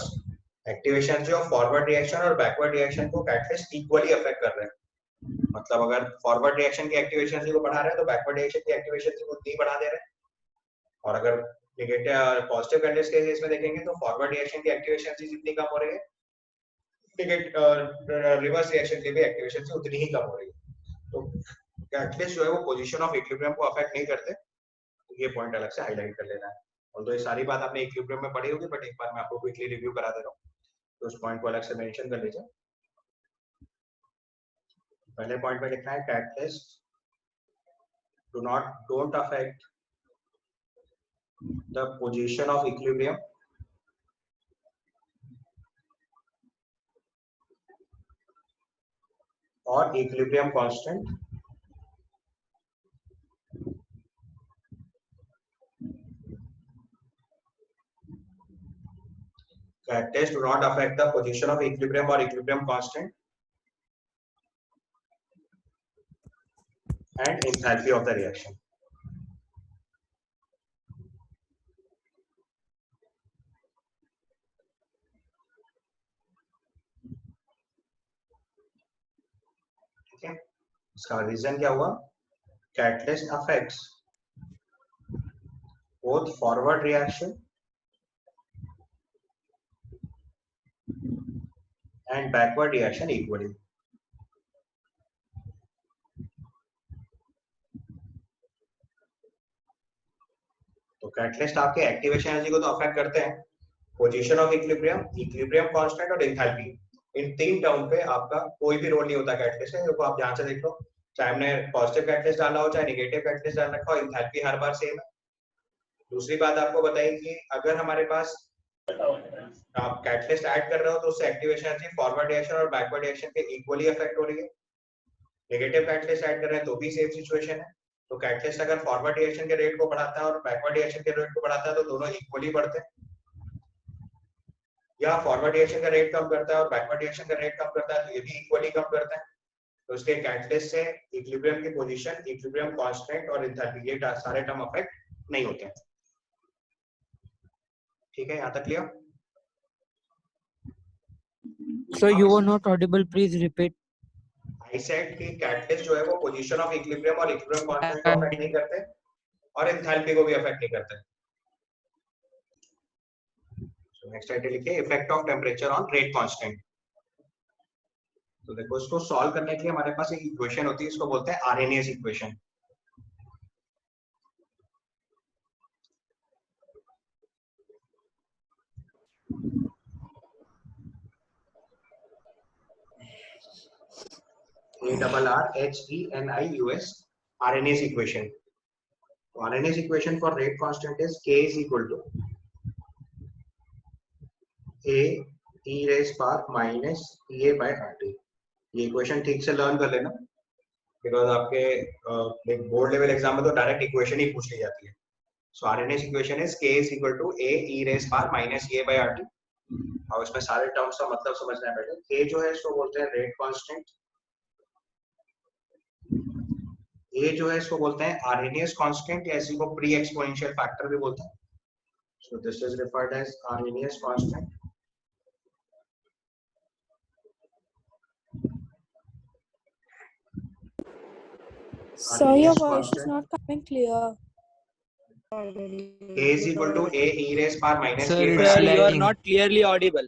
activation energy of forward reaction और बैकवर्ड रिएक्शन को कैटलिस्ट इक्वली अफेक्ट कर रहे हैं. मतलब अगर फॉरवर्ड रिएक्शन की एक्टिवेशन एनर्जी को बढ़ा रहे हैं तो बैकवर्ड रिएक्शन की एक्टिवेशन एनर्जी को नहीं बढ़ा दे रहे हैं. और अगर नेगेटिव पॉजिटिव कैटलिस्ट के केस में देखेंगे तो फॉरवर्ड रिएक्शन की एक्टिवेशन एनर्जी जितनी कम हो रही है, रिवर्स रिएक्शन की भी एक्टिवेशन एनर्जी उतनी ही कम हो रही है. तो कैटलिस्ट जो है वो पोजीशन ऑफ इक्विलिब्रियम को अफेक्ट नहीं करते. तो ये पॉइंट अलग से हाईलाइट कर लेना है. और ये सारी बात आपने इक्विलिब्रियम में पढ़ी होगी, बट एक बार मैं आपको क्विकली रिव्यू करा दे रहा हूँ तो उस पॉइंट को अलग से मेंशन कर लीजिए. पहले पॉइंट में लिखना है catalyst don't affect the position of equilibrium or equilibrium constant catalyst do not affect the position of equilibrium or equilibrium constant and enthalpy of the reaction. ठीक है, इसका रीजन क्या हुआ? Catalyst affects both forward reaction and backward reaction equally. तो catalyst आपके activation energy को तो affect करते हैं position of equilibrium, equilibrium constant और एंथैल्पी, इन 3 टर्म पे आपका कोई भी रोल नहीं होता कैटलिस्ट में। देखो आप ध्यान से देख लो, चाहे हमने पॉजिटिव कैटलिस्ट डाला हो चाहे नेगेटिव कैटलिस्ट डाल रखा हो, एंथैल्पी हर बार सेम है। दूसरी बात आपको बताई कि अगर हमारे पास आप कैटलिस्ट ऐड कर रहे हो तो उससे एक्टिवेशन एनर्जी फॉरवर्ड रिएक्शन और बैकवर्ड रिएक्शन के इक्वली अफेक्ट हो रही है। नेगेटिव कैटलिस्ट ऐड कर रहे हैं तो भी सेम सिचुएशन है। तो कैटलिस्ट अगर फॉरवर्ड रिएक्शन के रेट को बढ़ाता है और बैकवर्ड रिएक्शन के रेट को बढ़ाता है तो दोनों इक्वली बढ़ते हैं, या फॉरवर्ड रिएक्शन का रेट कम करता है और बैकवर्ड रिएक्शन का रेट कम करता है तो ये भी इक्वली कम करता है। तो इसके कैटलिस्ट से इक्विलिब्रियम की पोजीशन, इक्विलिब्रियम कांस्टेंट और एंथैल्पी ये सारे टर्म अफेक्ट नहीं होते हैं। ठीक है, यहाँ तक clear? So you were not audible. Please repeat. I said कि कैटलिस्ट जो है वो पोजीशन ऑफ इक्विलिब्रियम और इक्विलिब्रियम कांस्टेंट को अफेक्ट नहीं करते और एंथैल्पी को भी अफेक्ट नहीं करते। सो नेक्स्ट टाइटल लिखिए, effect of temperature on rate constant. तो देखो इसको सॉल्व करने के लिए हमारे पास एक इक्वेशन होती है, इसको बोलते हैं RNS equation. ARRHENIUS RNAs equation. RNAs equation for rate constant is K is equal to A e raised power minus EA by RT. ये इक्वेशन ठीक से लर्न कर लेना, बिकॉज आपके बोर्ड लेवल एग्जाम में तो डायरेक्ट इक्वेशन ही पूछ ली जाती है। सो RNAs equation is K is equal to A e raised power minus EA by RT। और इसमें सारे टर्म्स का मतलब समझना है बेटा। K जो है इसको बोलते हैं रेट कांस्टेंट, ये जो है इसको बोलते हैं आरएनएस कांस्टेंट या इसी को प्री एक्सपोनेंशियल फैक्टर भी बोलते हैं। So this is referred as Arrhenius constant. Sir, your voice is not coming clear. K is equal to A e raised power minus Sir, A by it's Sir, RT. you are lagging. not clearly audible.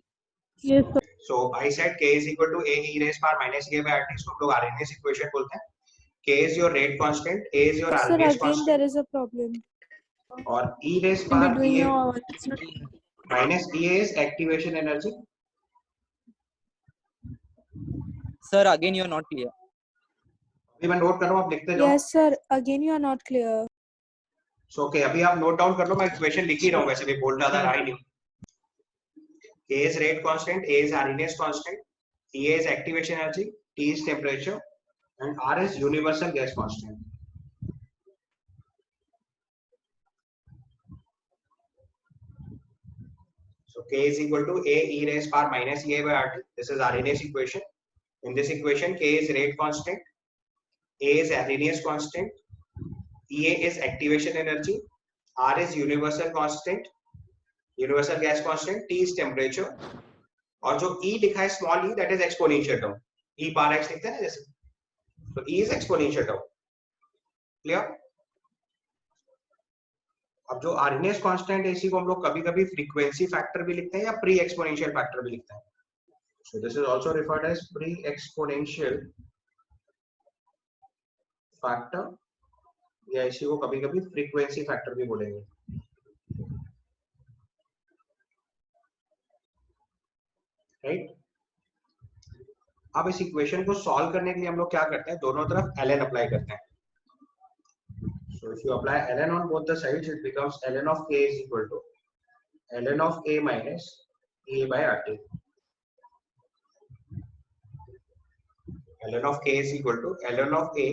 Yes, sir. So I said K is equal to A e raised power minus A by RT, इसको हम लोग RNS equation बोलते हैं। K is your rate constant, A is your Sir, RNAs again constant, there is a problem. और E raised In power between EA your voice is not. minus EA is activation energy. Sir, again you are not clear. अभी मैं note कर रहा हूँ, आप लिखते जाओ। Yes, sir. Again you are not clear. So okay, अभी आप नोट डाउन कर लो, मैं इक्वेशन लिख ही रहा हूँ, वैसे भी बोल ज्यादा रहा ही नहीं। K is rate constant, A is RNAs constant, EA is activation energy, T is temperature, and R is universal gas constant. So K is equal to A e raised power minus EA by RT. This is RNAs equation. In this equation, K is rate constant, A is RNAs constant, EA is activation energy, R is universal constant, universal gas constant, T is temperature, और जो E लिखा है small e, that is exponential term. E power x लिखते हैं ना जैसे, तो E is exponential term. Clear? अब जो आरएनएस कांस्टेंट है इसी को हम लोग कभी-कभी फ्रीक्वेंसी फैक्टर भी लिखते हैं या प्री एक्सपोनेंशियल फैक्टर भी लिखते हैं। So this is also referred as pre exponential factor, या इसी को कभी-कभी फ्रीक्वेंसी फैक्टर भी बोलेंगे। राइट? अब इस इक्वेशन को सॉल्व करने के लिए हम लोग क्या करते हैं, दोनों तरफ ln अप्लाई करते हैं। So if you apply ln on both the sides, it becomes ln of k is equal to ln of a minus a by RT. ln of k is equal to ln of a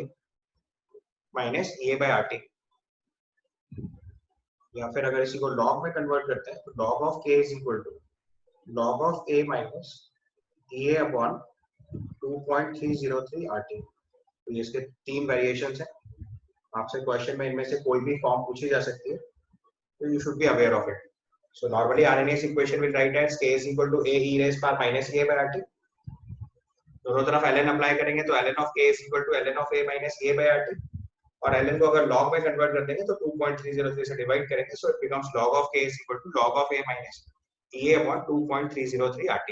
minus a by RT. या फिर अगर इसी को log में convert करते हैं तो log of k is equal to log of a minus a upon 2.303 RT. तो ये इसके 3 वेरिएशंस हैं। आपसे क्वेश्चन में इनमें से कोई भी फॉर्म पूछी जा सकती है, तो you should be aware of it. So normally RNAs equation will write as k is equal to a e raised power minus a by RT. दोनों तरफ ln अप्लाई करेंगे तो ln of k is equal to ln of a minus a by RT, और ln को अगर log में convert कर देंगे तो 2.303 से डिवाइड करेंगे, so it becomes log of k is equal to log of a minus a upon 2.303 RT.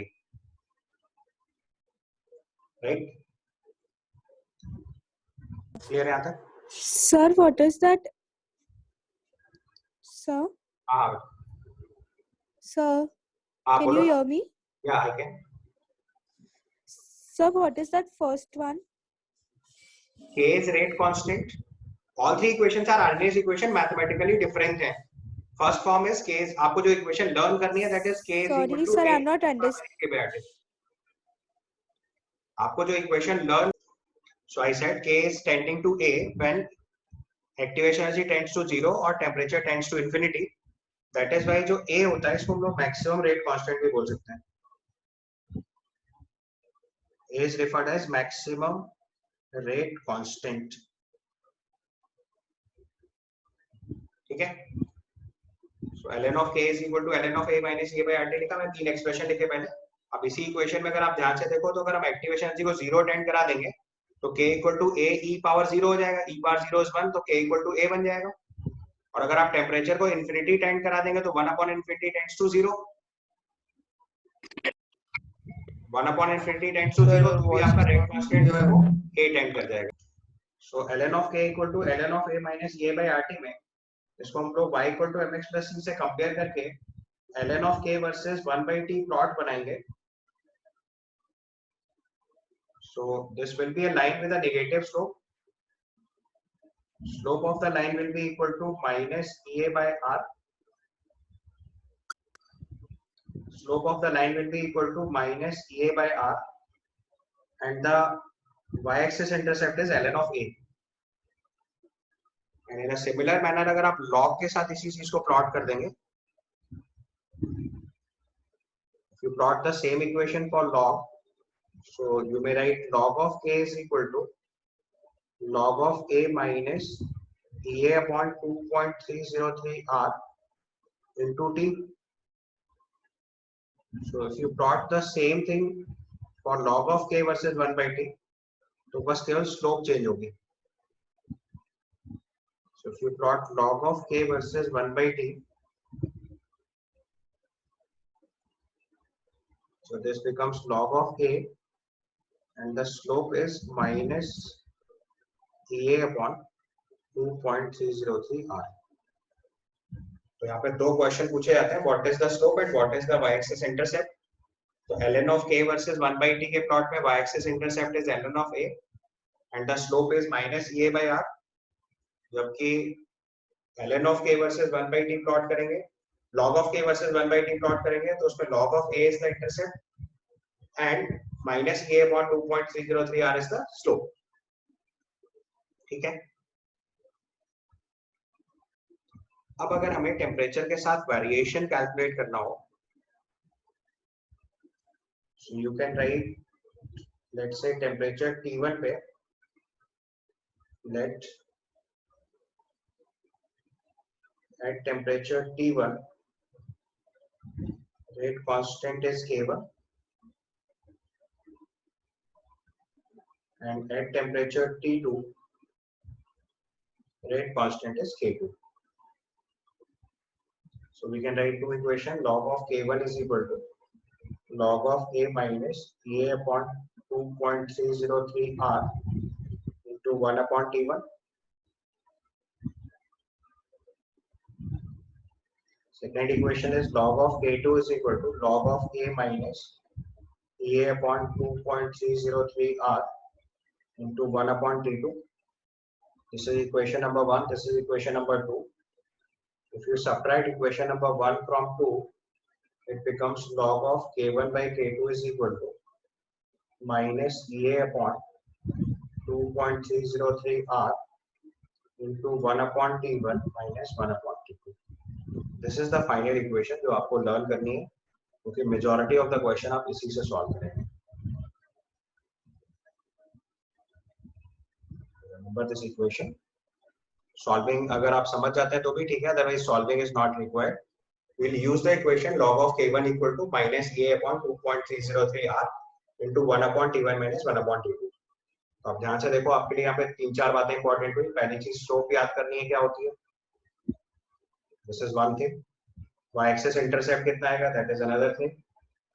Right? Clear है यहाँ तक? Sir, what is that? Sir? हाँ, Sir? हाँ Can you बोलो. hear me? Yeah, I can. Sir, what is that first one? K is rate constant. All three equations are Arrhenius equation, mathematically different है. First form is K is, आपको जो equation learn करनी है, that is K is equal Sorry, to sir, A I'm not understanding. K by RT. आपको जो equation learn, so I said K is tending to A when activation energy tends to 0 or temperature tends to infinity. That is why जो A होता है इसको हम लोग maximum rate constant भी बोल सकते हैं. A is referred as maximum rate constant. ठीक है. So ln of K is equal to ln of A minus A by RT लिखा. मैं तीन एक्सप्रेशन लिखे पहले. अब इसी इक्वेशन में अगर आप ध्यान से देखो तो अगर हम एक्टिवेशन एनर्जी को 0 टेंड करा देंगे तो K equal to A e power 0 हो जाएगा. e पावर 0 is 1 तो K इक्वल टू A बन जाएगा. और अगर आप टेम्परेचर को इन्फिनिटी टेंड करा देंगे तो 1 upon infinity tends to 0. 1 upon infinity tends to 0 तो भी आपका रेट कांस्टेंट जो है वो K टेंड कर जाएगा. So ln of K equal to ln of A minus A by RT में इसको हम लोग y equal to mx plus c से कंपेयर करके ln of K versus 1 by t plot बनाएंगे. So this will be a line with a negative slope. Slope of the line will be equal to minus EA by R. Slope of the line will be equal to minus EA by R. And the y-axis intercept is ln of A. And in a similar manner, अगर आप log के साथ इसी चीज को plot कर देंगे, if you plot the same equation for log, so you may write log of K is equal to log of A minus EA upon 2.303 R into T. So if you plot the same thing for log of K versus 1 by T, तो बस केवल slope change होगी. So if you plot log of K versus 1 by T, so this becomes log of A and the slope is minus EA upon 2.303 R. तो यहाँ पे दो question पूछे जाते हैं, what is the slope and what is the y axis intercept. तो ln of K versus 1 by t के plot में y axis intercept is ln of A and the slope is minus EA by R. जबकि ln of K versus 1 by t plot करेंगे, log of K versus 1 by t plot करेंगे तो उसमें log of A is the intercept and minus EA upon 2.303 R is the slope. ठीक है. अब अगर हमें टेम्परेचर के साथ वेरिएशन कैलकुलेट करना हो, so you can write, let's say temperature T1 पे let at temperature T1 rate constant is K1 and at temperature T2 rate constant is K2. So we can write two equation. Log of K1 is equal to log of A minus EA upon 2.303 R into 1 upon T1. Second equation is log of K2 is equal to log of A minus EA upon 2.303 R into 1 upon T2. This is equation number 1. This is equation number 2. If you subtract equation number 1 from 2, it becomes log of K1 by K2 is equal to minus EA upon 2.303 R into 1 upon T1 minus 1 upon T2. This is the final equation जो आपको learn करनी है, क्योंकि majority of the question आप इसी से solve करेंगे. Remember this equation. Solving अगर आप समझ जाते हैं तो भी ठीक है, otherwise solving is not required. We'll use the equation log of K1 equal to minus EA upon 2.303 R into 1 upon T1 minus 1 upon T2. तो आप ध्यान से देखो, आपके लिए यहाँ पे तीन चार बातें इंपॉर्टेंट हुई. पहली चीज स्लोप याद करनी है, क्या होती है. This is one thing. Y axis intercept कितना आएगा, that is another thing.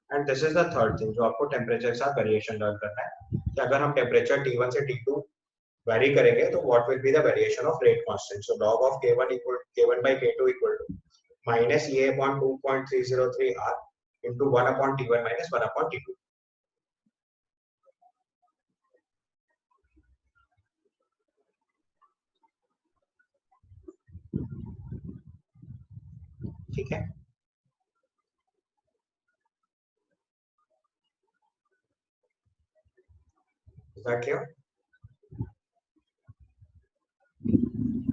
And this is the third thing जो आपको टेम्परेचर के साथ वेरिएशन लर्न करना है कि अगर हम टेम्परेचर T1 से T2 वेरी करेंगे तो what will be the variation of rate constant. So log of K1 by K2 equal to minus EA upon 2.303 R into 1 upon T1 minus 1 upon T2. ठीक है, is that clear?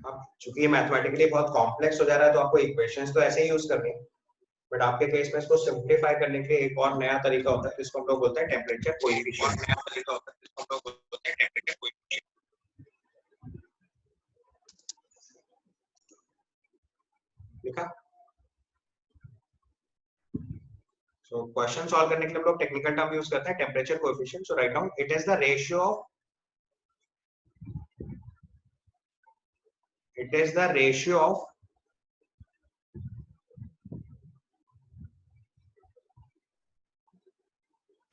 अब चूंकि ये mathematically बहुत complex हो जा रहा है तो आपको इक्वेशंस तो ऐसे ही यूज करनी है, बट आपके केस में इसको सिंप्लीफाई करने के लिए एक और नया तरीका होता है जिसको हम लोग बोलते हैं टेम्परेचर कोएफिशिएंट। लिखा? सो क्वेश्चन सॉल्व करने के लिए हम लोग टेक्निकल टर्म यूज करते हैं temperature coefficient. So write down it is the ratio of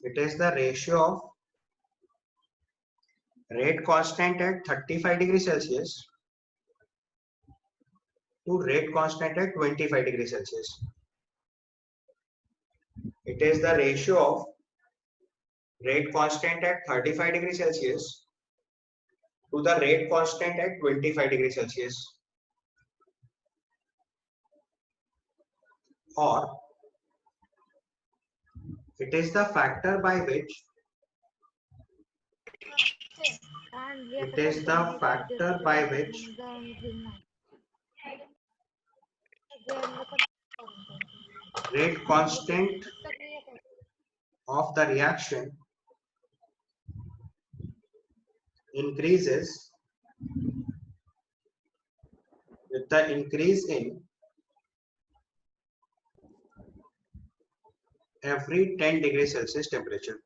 it is the ratio of rate constant at 35 degrees Celsius to rate constant at 25 degrees Celsius. It is the ratio of rate constant at 35 degrees Celsius to the rate constant at 25 degrees Celsius, or it is the factor by which rate constant of the reaction increases with the increase in every 10 degrees Celsius temperature.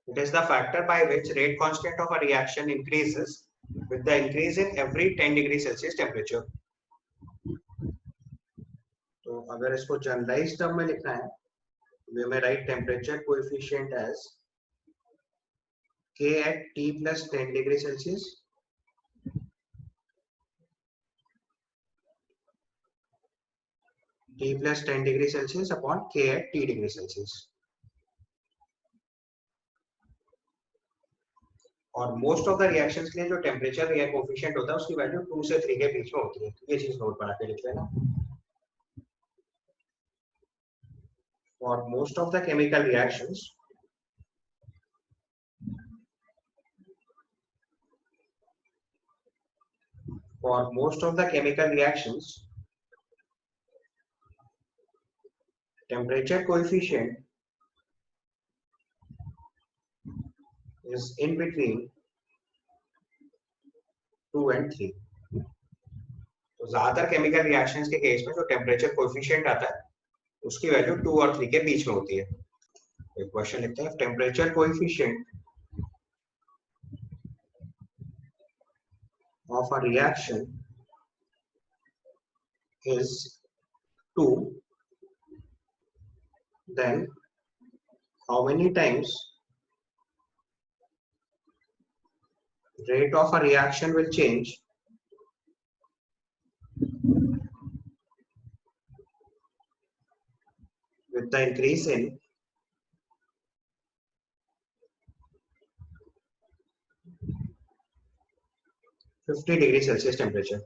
It is the factor by which rate constant of a reaction increases with the increase in every 10 degrees Celsius temperature. तो अगर इसको generalise term में लिखना है, we may write temperature coefficient as K at T plus 10 degrees Celsius T plus 10 degrees Celsius upon K at T degrees Celsius. और most of the reactions के लिए जो टेम्परेचर कोएफिशिएंट होता है उसकी वैल्यू 2 से 3 के बीच में होती है। ये चीज नोट बना के लिख लेना। For most of the chemical reactions, temperature coefficient is in between 2 and 3. तो ज्यादातर केमिकल रिएक्शंस के केस में जो टेम्परेचर कोएफिशिएंट आता है उसकी वैल्यू 2 और 3 के बीच में होती है। एक क्वेश्चन लिखते हैं, temperature coefficient of a reaction is 2, then how many times rate of a reaction will change with the increase in (50°C) temperature.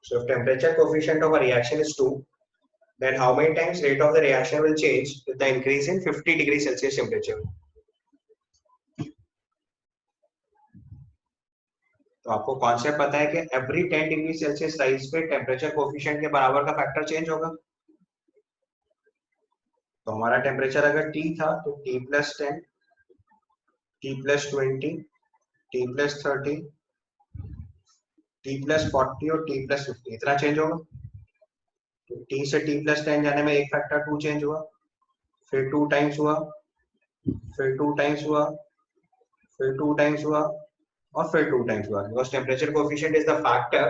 So if temperature coefficient of a reaction is 2, then how many times rate of the reaction will change with the increase in 50°C temperature? तो आपको concept पता है कि every 10 degree Celsius rise पे temperature coefficient के बराबर का factor change होगा। तो हमारा टेम्परेचर अगर T था तो T plus 10, T plus 20, T plus 30, T plus 40 और T plus 50 इतना चेंज होगा। तो T से T plus 10 जाने में एक फैक्टर 2 चेंज हुआ, फिर 2 टाइम्स हुआ, फिर 2 टाइम्स हुआ, फिर 2 टाइम्स हुआ और फिर 2 टाइम्स हुआ। Because temperature coefficient is the factor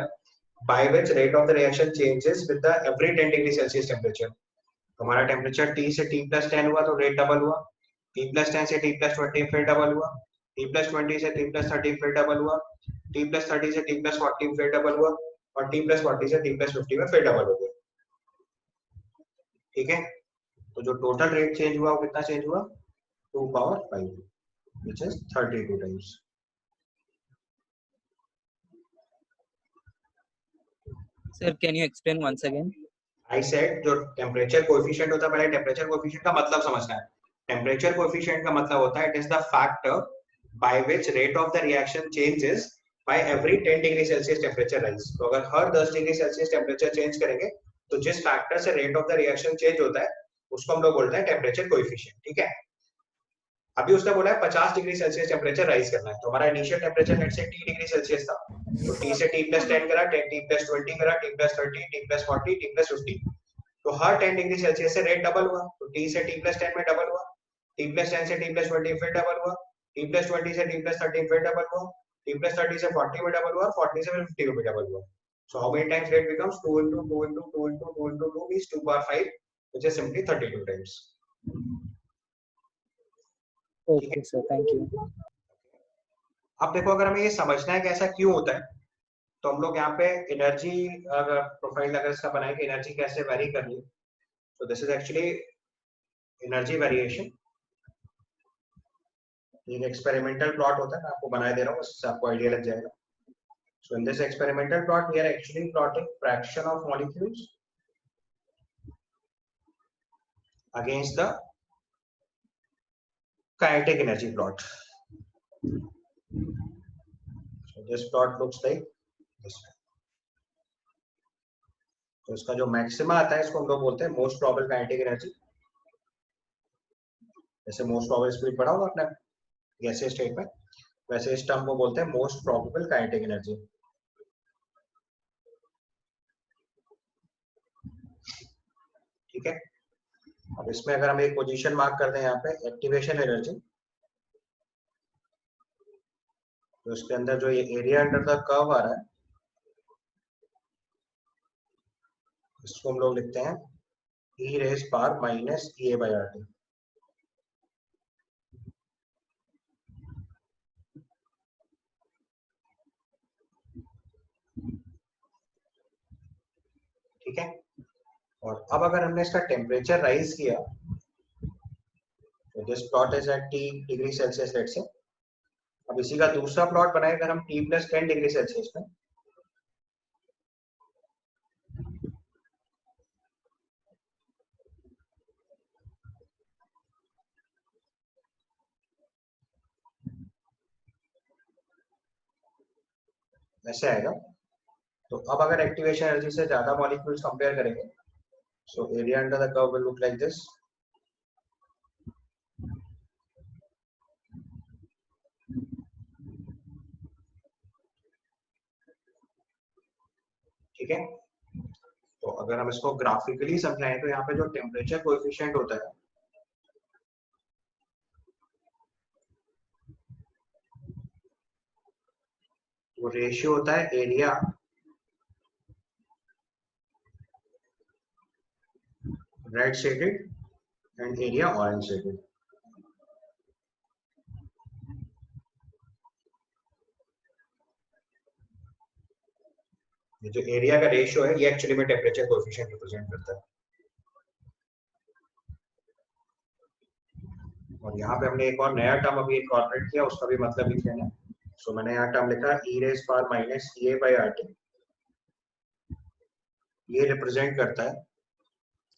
by which rate of the reaction changes with the every 10 degree Celsius temperature. हमारा टेम्परेचर T से T plus 10 हुआ तो रेट डबल हुआ, T+10 से T+20 फिर डबल हुआ, T+20 से T+30 फिर डबल हुआ, T+30 से T+40 फिर डबल हुआ और T+40 से T+50 में फिर डबल हो गया। ठीक है, तो जो टोटल रेट चेंज हुआ वो कितना चेंज हुआ, 2 power 5 which is 32 times. Sir, can you explain once again? I said जो टेम्परेचर कोएफिशिएंट होता है, पहले टेम्परेचर कोएफिशिएंट का मतलब समझना है। टेम्परेचर कोएफिशिएंट का मतलब होता है it is the factor by which rate of the reaction changes by every 10 degree Celsius temperature rise. तो अगर हर 10 डिग्री सेल्सियस टेम्परेचर चेंज करेंगे तो जिस फैक्टर से rate of the reaction change होता है उसको हम लोग बोलते हैं टेम्परेचर कोएफिशिएंट। ठीक है, अभी उसने बोला है 50 डिग्री सेल्सियस टेम्परेचर राइज करना है, तो हमारा initial temperature let's say T degree Celsius था, तो T से T+10 करा, T+20 करा, T+30, T+40, T+50, तो हर 10 डिग्री सेल्सियस से रेट डबल हुआ, तो T से T+10 में डबल हुआ, T+10 से T+20 फिर डबल हुआ, T+20 से T+30 फिर डबल हुआ, T+30 से 40 में डबल हुआ और 40 से 50 में डबल हुआ। So how many times rate becomes 2 into 2 into 2 into 2 into 2 means 2 power 5, which is simply 32 times. Okay, sir. Thank you. अब देखो, अगर हमें ये समझना है कि ऐसा क्यों होता है, तो हम लोग यहाँ पे एनर्जी अगर प्रोफाइल अगर इसका बनाए कि एनर्जी कैसे वेरी करनी है, तो this is actually energy variation. एक एक्सपेरिमेंटल प्लॉट होता है, मैं आपको बनाए दे रहा हूँ, उससे आपको आइडिया लग जाएगा। So in this experimental plot we are actually plotting fraction of molecules against the kinetic energy plot. So this plot looks like this way. तो इसका जो मैक्सिमा आता है इसको हम लोग बोलते हैं मोस्ट प्रोबेबल काइनेटिक एनर्जी। जैसे मोस्ट प्रोबेबल स्पीड पढ़ा होगा आपने गैसीय स्टेट में, वैसे इस टर्म को बोलते हैं मोस्ट प्रोबेबल काइनेटिक एनर्जी। ठीक है, अब इसमें अगर हम एक पोजीशन मार्क कर दें यहाँ पे एक्टिवेशन एनर्जी, तो इसके अंदर जो ये एरिया अंडर द कर्व आ रहा है इसको हम लोग लिखते हैं e raised power minus EA by RT। ठीक है, और अब अगर हमने इसका टेम्परेचर राइज किया, तो this plot is at T degree Celsius let say. अब इसी का दूसरा प्लॉट बनाए अगर हम T+10 डिग्री सेल्सियस में, ऐसे आएगा। तो अब अगर एक्टिवेशन एनर्जी से ज्यादा मॉलिक्यूल्स कंपेयर करेंगे, so area under the curve will look like this. ठीक है, तो अगर हम इसको ग्राफिकली समझाएं तो यहाँ पे जो टेम्परेचर कोएफिशिएंट होता है वो रेशियो होता है area red shaded and area orange shaded. ये जो एरिया का रेशियो है ये एक्चुअली में टेम्परेचर कोएफिशिएंट रिप्रेजेंट करता है। और यहाँ पे हमने एक और नया टर्म अभी इनकॉर्पोरेट किया, उसका भी मतलब लिख लेना। सो मैंने यहाँ टर्म लिखा e raised power minus EA by RT। ये रिप्रेजेंट करता है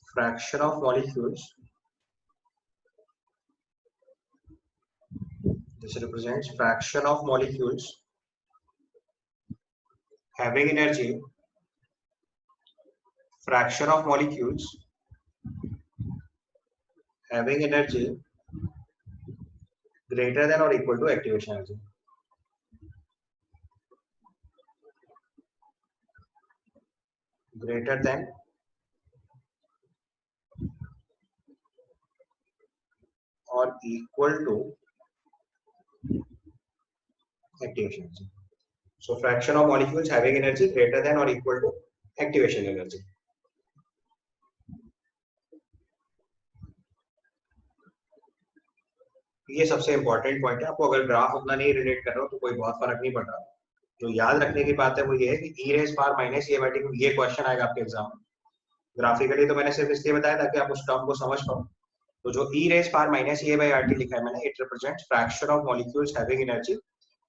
fraction of molecules, this represents fraction of molecules having energy, fraction of molecules having energy greater than or equal to activation energy। greater than or equal to activation energy। So fraction of molecules having energy greater than or equal to activation energy। ये सबसे important point है। आपको अगर graph उतना नहीं relate कर रहा हो तो कोई बहुत फर्क नहीं पड़ रहा। जो याद रखने की बात है वो ये है कि e रेज पावर माइनस ये बाटी, ये क्वेश्चन आएगा आपके एग्जाम में। ग्राफिकली तो मैंने सिर्फ इसलिए बताया ताकि आप उस टर्म को समझ पाओ। तो जो e रेज पावर माइनस ये बाई आरटी लिखा है मैंने, it represents fraction of molecules having energy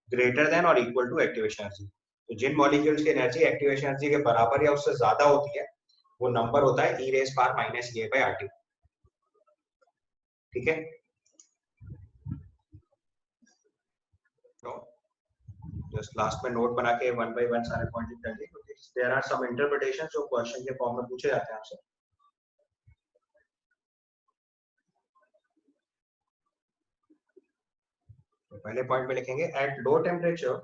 greater than और इक्वल टू एक्टिवेशन एनर्जी। तो जिन मॉलिक्यूल्स की एनर्जी एक्टिवेशन एनर्जी के बराबर या उससे ज्यादा होती है वो नंबर होता है e रेज पावर माइनस ये बाई आरटी। ठीक है, जस्ट लास्ट में नोट बना के वन बाय वन सारे पॉइंट लिख दीजिए, क्योंकि देयर आर सम इंटरप्रिटेशंस जो क्वेश्चन के फॉर्म में पूछे जाते हैं आपसे। तो पहले पॉइंट में लिखेंगे at low temperature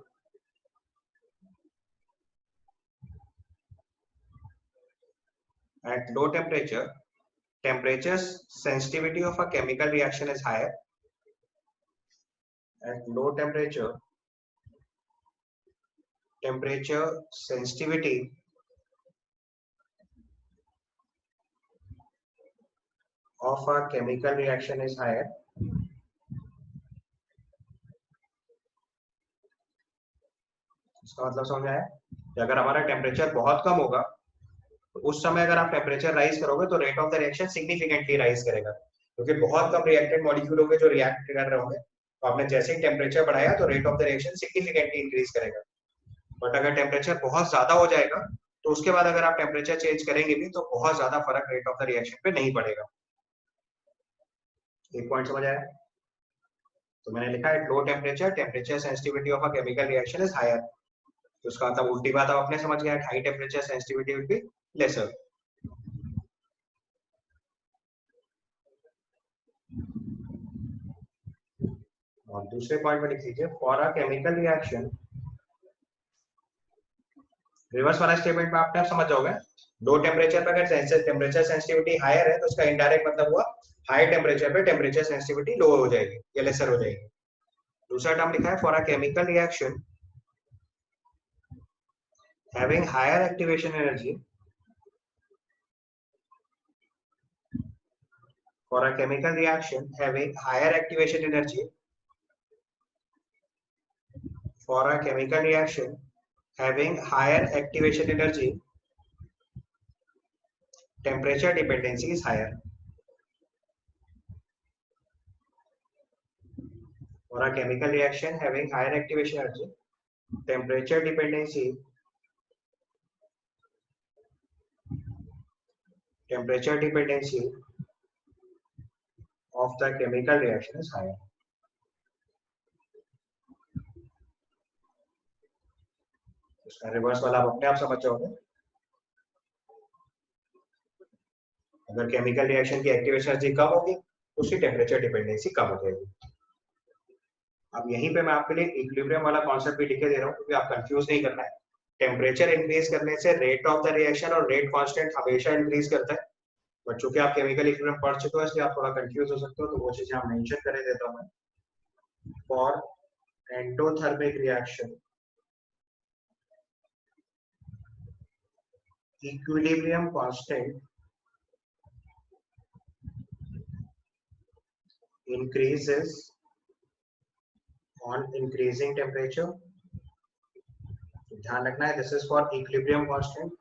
temperature sensitivity of a chemical reaction is higher. At low temperature sensitivity of a chemical reaction is higher. इसका मतलब समझ आया कि अगर हमारा टेम्परेचर बहुत कम होगा तो उस समय अगर आप टेम्परेचर राइज करोगे तो rate of the reaction significantly rise करेगा, क्योंकि बहुत कम रिएक्टेड मॉलिक्यूल होंगे जो रिएक्ट कर रहे होंगे। तो आपने जैसे ही टेम्परेचर बढ़ाया तो rate of the reaction significantly increase करेगा। बट अगर टेम्परेचर बहुत ज्यादा हो जाएगा तो उसके बाद अगर आप टेम्परेचर चेंज करेंगे भी तो बहुत ज्यादा फर्क रेट ऑफ द रिएक्शन पे नहीं पड़ेगा। एक पॉइंट समझ आया? तो मैंने लिखा है low temperature sensitivity of a chemical reaction is higher. तो उसका मतलब उल्टी बात आप अपने समझ गए, high temperature sensitivity will be lesser. और दूसरे पॉइंट में लिख लीजिए for a chemical reaction, reverse वाला स्टेटमेंट में आपने आप समझ जाओगे। लो टेम्परेचर पे अगर टेम्परेचर सेंसिटिविटी हायर है तो उसका इनडायरेक्ट मतलब हुआ हाई टेम्परेचर पे टेम्परेचर सेंसिटिविटी लो हो जाएगी या लेसर हो जाएगी। दूसरा टर्म लिखा है for a chemical reaction having higher activation energy, for a chemical reaction having higher activation energy, for a chemical reaction having higher activation energy, temperature dependency is higher. For a chemical reaction having higher activation energy, temperature dependency of the chemical reaction is higher. इसका reverse वाला आप अपने आप समझ जाओगे। अगर chemical reaction की activation energy कम होगी तो उसकी टेम्परेचर डिपेंडेंसी कम हो जाएगी। अब यहीं पे मैं आपके लिए इक्विलिब्रियम वाला कॉन्सेप्ट भी लिखे दे रहा हूँ, क्योंकि आप कंफ्यूज नहीं करना है। टेम्परेचर इंक्रीज करने से रेट ऑफ द रिएक्शन और रेट कांस्टेंट हमेशा इंक्रीज करता है। बट चूंकि आप केमिकल इक्विलिब्रियम पढ़ चुके हो इसलिए आप थोड़ा कंफ्यूज हो सकते हो, तो वो चीजें आप मेंशन कर देता हूं मैं। For endothermic reaction equilibrium constant increases on increasing temperature। ध्यान रखना है this is for equilibrium constant,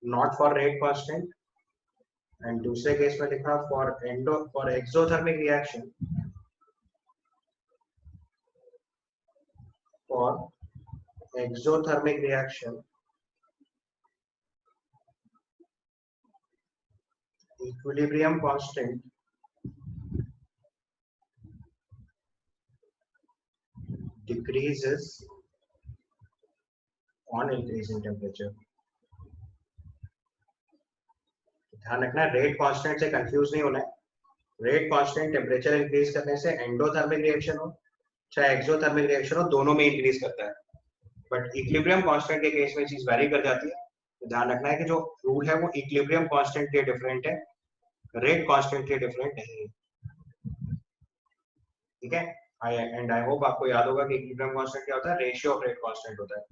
not for rate constant. And दूसरे केस में लिखा for exothermic reaction, for exothermic reaction equilibrium constant decreases on increasing temperature। ध्यान रखना rate constant से confuse नहीं होना है। रेट कांस्टेंट टेम्परेचर इंक्रीज करने से एंडोथर्मिक रिएक्शन हो चाहे एक्सोथर्मिक रिएक्शन हो दोनों में इंक्रीज करता है। बट इक्विलिब्रियम कांस्टेंट के केस में चीज वेरी कर जाती है। तो ध्यान रखना है कि जो रूल है वो इक्विलिब्रियम कांस्टेंट के डिफरेंट है, रेट कांस्टेंट के डिफरेंट नहीं है। ठीक है, एंड आई होप आपको याद होगा कि इक्विलिब्रियम कांस्टेंट क्या होता है, रेशियो ऑफ रेट कांस्टेंट होता है।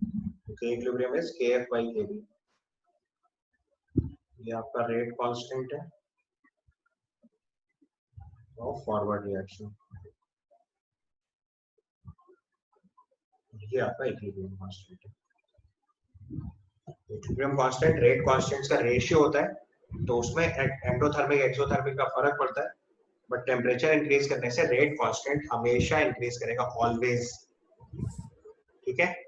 तो equilibrium is kf by kb। ये आपका रेट कांस्टेंट है ऑफ फॉरवर्ड रिएक्शन, ये आपका इक्विलिब्रियम कांस्टेंट है। इक्विलिब्रियम कांस्टेंट रेट कांस्टेंट्स का रेशियो होता है, तो उसमें एंडोथर्मिक एक्सोथर्मिक का फर्क पड़ता है, बट टेम्परेचर इंक्रीज करने से रेट कांस्टेंट हमेशा इंक्रीज करेगा, ऑलवेज। ठीक है,